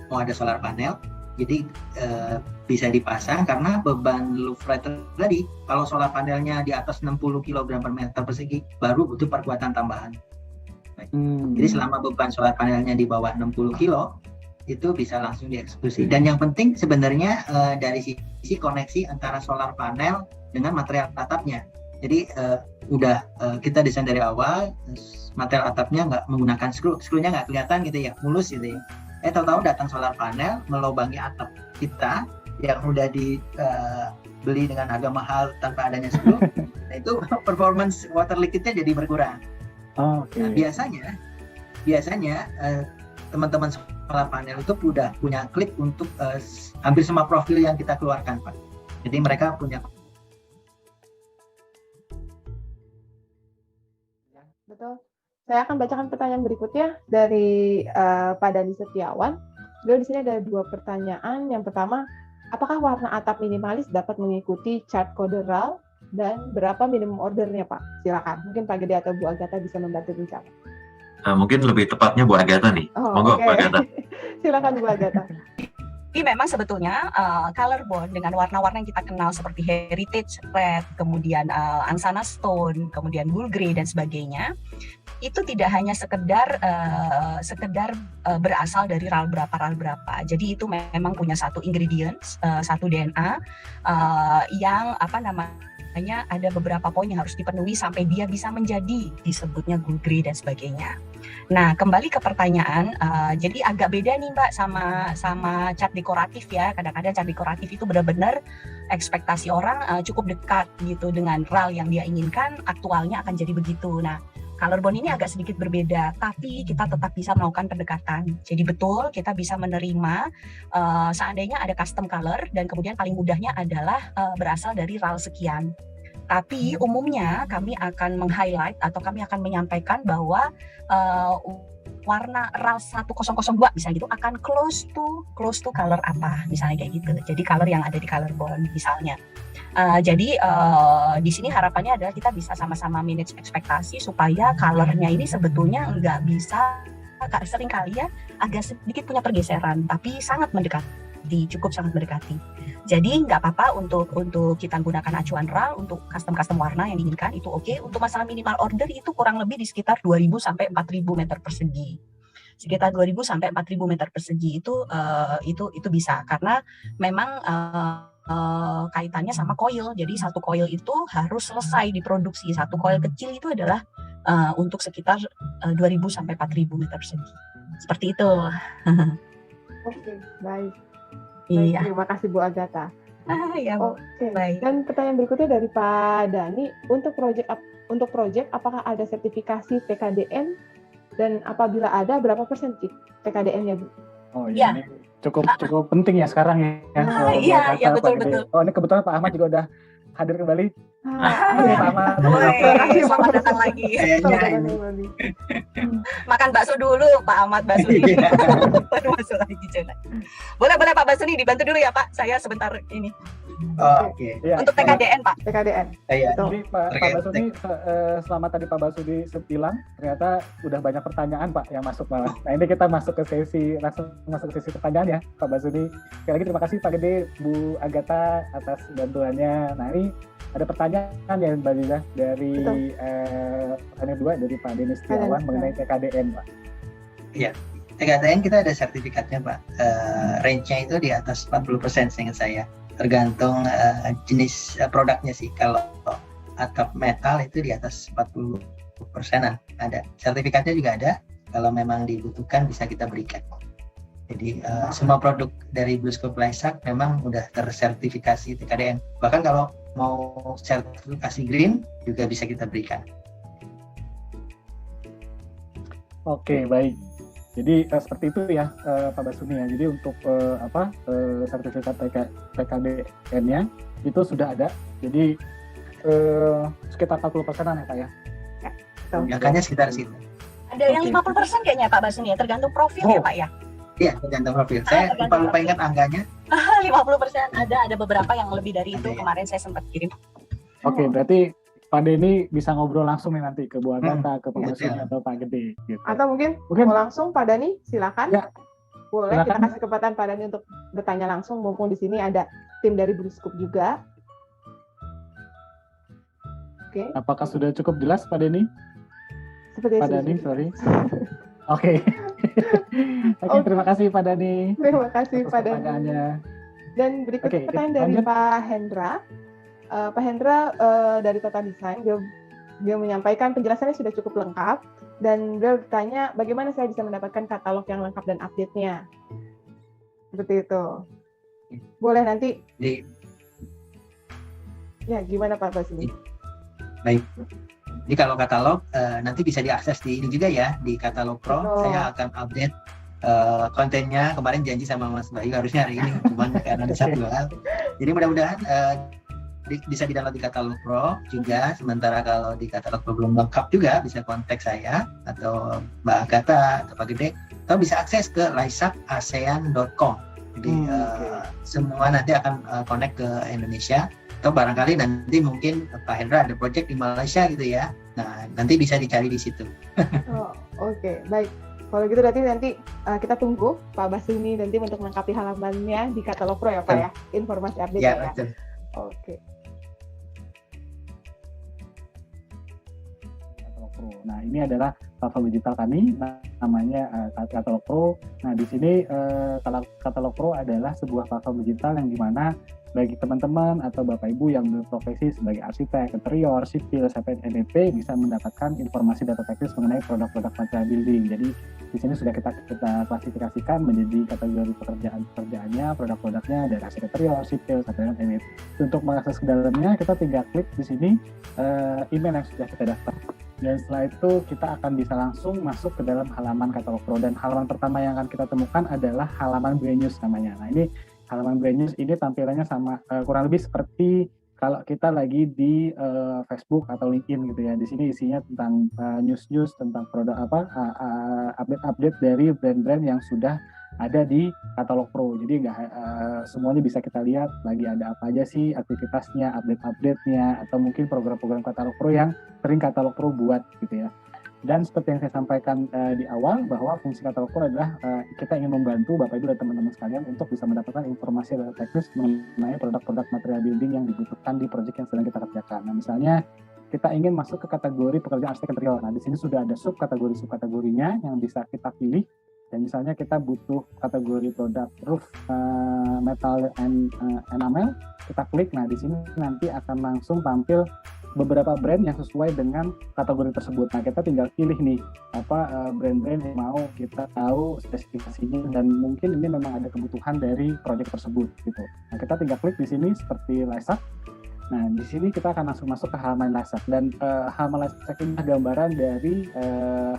mau ada solar panel, jadi bisa dipasang karena beban loop writer tadi kalau solar panelnya di atas 60 kg per meter persegi baru butuh perkuatan tambahan. Jadi selama beban solar panelnya di bawah 60 kg itu bisa langsung dieksekusi. Dan yang penting sebenarnya dari sisi koneksi antara solar panel dengan material atapnya. Jadi kita desain dari awal material atapnya nggak menggunakan skrunya nggak kelihatan gitu ya, mulus gitu ya. Tahu-tahu datang solar panel melobangi atap kita yang udah dibeli dengan harga mahal tanpa adanya skru. Nah, itu performance water liquidnya jadi berkurang. Okay. Nah, biasanya teman-teman solar panel itu udah punya klip untuk hampir semua profil yang kita keluarkan Pak. Jadi mereka punya. Betul. Saya akan bacakan pertanyaan berikutnya dari Pak Dani Setiawan. Beliau di sini ada 2 pertanyaan. Yang pertama, apakah warna atap minimalis dapat mengikuti chart kode RAL dan berapa minimum ordernya Pak? Silakan. Mungkin Pak Gede atau Bu Agatha bisa membantu bicara. Mungkin lebih tepatnya Bu Agatha nih. Monggo Bu Agatha. Silakan Bu Agatha. Jadi memang sebetulnya color bond dengan warna-warna yang kita kenal seperti heritage red, kemudian angsana stone, kemudian wool grey dan sebagainya, itu tidak hanya sekedar berasal dari RAL berapa. Jadi itu memang punya satu ingredients, satu DNA yang ada beberapa poin yang harus dipenuhi sampai dia bisa menjadi disebutnya wool grey dan sebagainya. Nah, kembali ke pertanyaan, jadi agak beda nih Mbak sama cat dekoratif ya. Kadang-kadang cat dekoratif itu benar-benar ekspektasi orang cukup dekat gitu dengan RAL yang dia inginkan, aktualnya akan jadi begitu. Nah, color bond ini agak sedikit berbeda, tapi kita tetap bisa melakukan pendekatan. Jadi betul kita bisa menerima seandainya ada custom color dan kemudian paling mudahnya adalah berasal dari RAL sekian. Tapi umumnya kami akan meng-highlight atau kami akan menyampaikan bahwa warna RAL 1002 misalnya gitu akan close to color apa misalnya kayak gitu. Jadi color yang ada di color bond misalnya. Jadi di sini harapannya adalah kita bisa sama-sama manage ekspektasi supaya colornya ini sebetulnya nggak bisa sering kali ya agak sedikit punya pergeseran, tapi sangat mendekati, cukup sangat mendekati. Jadi nggak apa-apa untuk kita gunakan acuan RAL untuk custom warna yang diinginkan itu oke. Untuk masalah minimal order itu kurang lebih di sekitar 2.000 sampai 4.000 meter persegi. Sekitar 2.000 sampai 4.000 meter persegi itu bisa karena memang kaitannya sama coil. Jadi satu coil itu harus selesai diproduksi. Satu coil kecil itu adalah untuk sekitar 2.000 sampai 4.000 meter persegi. Seperti itu. Oke, baik. Iya. Terima kasih Bu Agatha. Ya, Oke. baik. Dan pertanyaan berikutnya dari Pak Dani, untuk proyek apakah ada sertifikasi PKDN dan apabila ada berapa persen PKDN-nya Bu? Oh iya, ini cukup penting ya sekarang ya. Iya, betul. Oh ini kebetulan Pak Ahmad juga udah hadir kembali. Pak Ahmad. Selamat datang lagi. Makan bakso dulu Pak Ahmad Basuni. Baru masuk lagi channel. Boleh Pak Basuni dibantu dulu ya Pak. Saya sebentar ini. Oke. Ya, Untuk TKDN, Pak. TKDN. Iya. Betul. jadi Pak Terkait Basudi, selama tadi Pak Basudi bilang, ternyata udah banyak pertanyaan Pak yang masuk malah. Nah ini kita masuk ke langsung masuk ke sesi pertanyaan ya Pak Basudi. Sekali lagi terima kasih Pak Gede, Bu Agatha atas bantuannya. Nah ini ada pertanyaan ya Mbak Liza dari pertanyaan 2 dari Pak Denis Setiawan mengenai TKDN Pak. Iya. TKDN kita ada sertifikatnya Pak. Range-nya itu di atas 40% seingat saya. Tergantung jenis produknya sih. Kalau atap metal itu di atas 40%-an ada. Sertifikatnya juga ada. Kalau memang dibutuhkan bisa kita berikan. Jadi semua produk dari BlueScope Laisak memang udah tersertifikasi TKDN. Bahkan kalau mau sertifikasi green juga bisa kita berikan. Oke, baik. Jadi seperti itu ya Pak Basuni ya. Jadi untuk sertifikat TKDN-nya itu sudah ada. Jadi sekitar 40%-an ya Pak ya. Angkanya sekitar situ. Ada yang 50% kayaknya Pak Basuni ya, tergantung profil ya Pak ya. Iya, tergantung profil. Saya lupa ingat angkanya. 50% ada beberapa yang lebih dari itu. Kemarin saya sempat kirim. Oke, berarti Pak Denny bisa ngobrol langsung nih nanti ke Bu Agatha, ke Pak Basuni atau Pak Gede gitu. Atau mungkin mau langsung Pak Dani, silakan. Ya. Boleh Silakan. kita kasih kesempatan Pak Dani untuk bertanya langsung, mumpung di sini ada tim dari BlueScope juga. Oke. Apakah sudah cukup jelas Pak Denny? Seperti Pak itu. Dani, sorry. Oke. Oke, terima kasih Pak Dani. Terima kasih atas Pak Dani. pertanyaannya. Dan berikut Oke, pertanyaan kita dari lanjut. Pak Hendra. Pak Hendra dari Total Design, dia menyampaikan penjelasannya sudah cukup lengkap, dan dia bertanya bagaimana saya bisa mendapatkan katalog yang lengkap dan update-nya. Seperti itu. Boleh nanti. Ya, gimana Pak Basuni? Baik. Jadi kalau katalog nanti bisa diakses di ini juga ya, di Katalog Pro. Saya akan update kontennya. Kemarin janji sama Mas Bayu harusnya hari ini, cuman karena ada jadwal. Jadi mudah-mudahan bisa di-download di Katalog Pro juga. Sementara kalau di Katalog Pro belum lengkap juga, bisa kontak saya atau Mbak Agatha atau Pak Gede, atau bisa akses ke laisakasean.com. Jadi semua nanti akan connect ke Indonesia. Atau barangkali nanti mungkin Pak Hendra ada project di Malaysia gitu ya. Nah, nanti bisa dicari di situ. Oke, baik. Kalau gitu berarti nanti kita tunggu Pak Basuni nanti untuk melengkapi halamannya di Katalog Pro ya Pak ya, informasi update ya. Betul. Oke. Katalog Pro. Nah, ini adalah platform digital kami, namanya Katalog Pro. Nah, di sini Katalog Pro adalah sebuah platform digital yang dimana bagi teman-teman atau Bapak Ibu yang berprofesi sebagai arsitek, interior, sipil, sampai NDP bisa mendapatkan informasi data teknis mengenai produk-produk material building. Jadi di sini sudah kita klasifikasikan menjadi kategori pekerjaannya, produk-produknya dari arsitek interior, sipil, sampai NDP. Untuk mengakses ke dalamnya kita tinggal klik di sini email yang sudah kita daftar. Dan setelah itu kita akan bisa langsung masuk ke dalam halaman Katalog Pro. Dan halaman pertama yang akan kita temukan adalah halaman Brand News namanya. Nah ini halaman Brand News ini tampilannya sama kurang lebih seperti kalau kita lagi di Facebook atau LinkedIn gitu ya. Di sini isinya tentang news-news tentang produk update-update dari brand-brand yang sudah ada di Katalog Pro. Jadi semuanya bisa kita lihat lagi ada apa aja sih aktivitasnya, update-update-nya, atau mungkin program-program Katalog Pro yang sering Katalog Pro buat gitu ya. Dan seperti yang saya sampaikan di awal, bahwa fungsi Katalog Pro adalah kita ingin membantu Bapak Ibu dan teman-teman sekalian untuk bisa mendapatkan informasi dan teknis mengenai produk-produk material building yang dibutuhkan di proyek yang sedang kita kerjakan. Nah, misalnya kita ingin masuk ke kategori pekerjaan arsitek interior. Nah, di sini sudah ada subkategorinya yang bisa kita pilih. Dan misalnya kita butuh kategori produk roof, metal, and enamel, kita klik. Nah, di sini nanti akan langsung tampil beberapa brand yang sesuai dengan kategori tersebut. Nah, kita tinggal pilih nih apa brand-brand yang mau kita tahu spesifikasinya, dan mungkin ini memang ada kebutuhan dari proyek tersebut gitu. Nah, kita tinggal klik di sini seperti Laisak. Nah, di sini kita akan langsung masuk ke halaman Laisak, dan halaman Laisak ini gambaran dari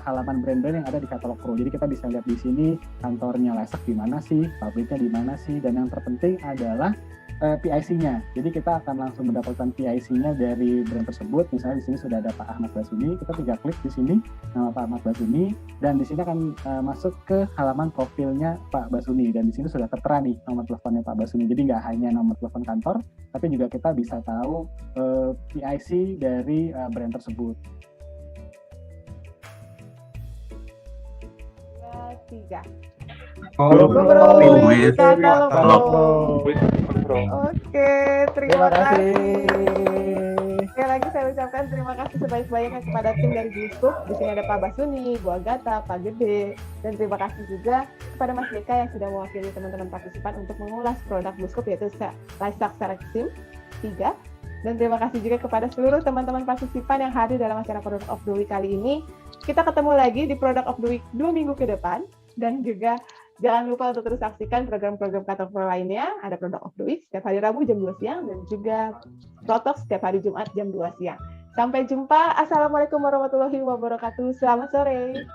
halaman brand-brand yang ada di Katalog Pro. Jadi kita bisa lihat di sini kantornya Laisak di mana sih, pabriknya di mana sih, dan yang terpenting adalah PIC-nya. Jadi kita akan langsung mendapatkan PIC-nya dari brand tersebut. Misalnya di sini sudah ada Pak Ahmad Basuni, kita tinggal klik di sini nama Pak Ahmad Basuni, dan di sini akan masuk ke halaman profilnya Pak Basuni, dan di sini sudah tertera nih nomor teleponnya Pak Basuni. Jadi nggak hanya nomor telepon kantor, tapi juga kita bisa tahu PIC dari brand tersebut. 3. Ngobrol with Katalog. With Oke, terima kasih. kasih. Sekali lagi saya ucapkan terima kasih sebanyak-banyaknya kepada tim dari Bluescope. Di sini ada Pak Basuni, Bu Agatha, Pak Gede, dan terima kasih juga kepada Mas Deka yang sudah mewakili teman-teman partisipan untuk mengulas produk Bluescope yaitu Laisak Saresim 3. Dan terima kasih juga kepada seluruh teman-teman partisipan yang hadir dalam acara Product of the Week kali ini. Kita ketemu lagi di Product of the Week 2 minggu ke depan. Dan juga jangan lupa untuk terus saksikan program-program Katalog lainnya. Ada Product of the Week setiap hari Rabu jam 2 siang dan juga Protalk setiap hari Jumat jam 2 siang. Sampai jumpa. Assalamualaikum warahmatullahi wabarakatuh. Selamat sore.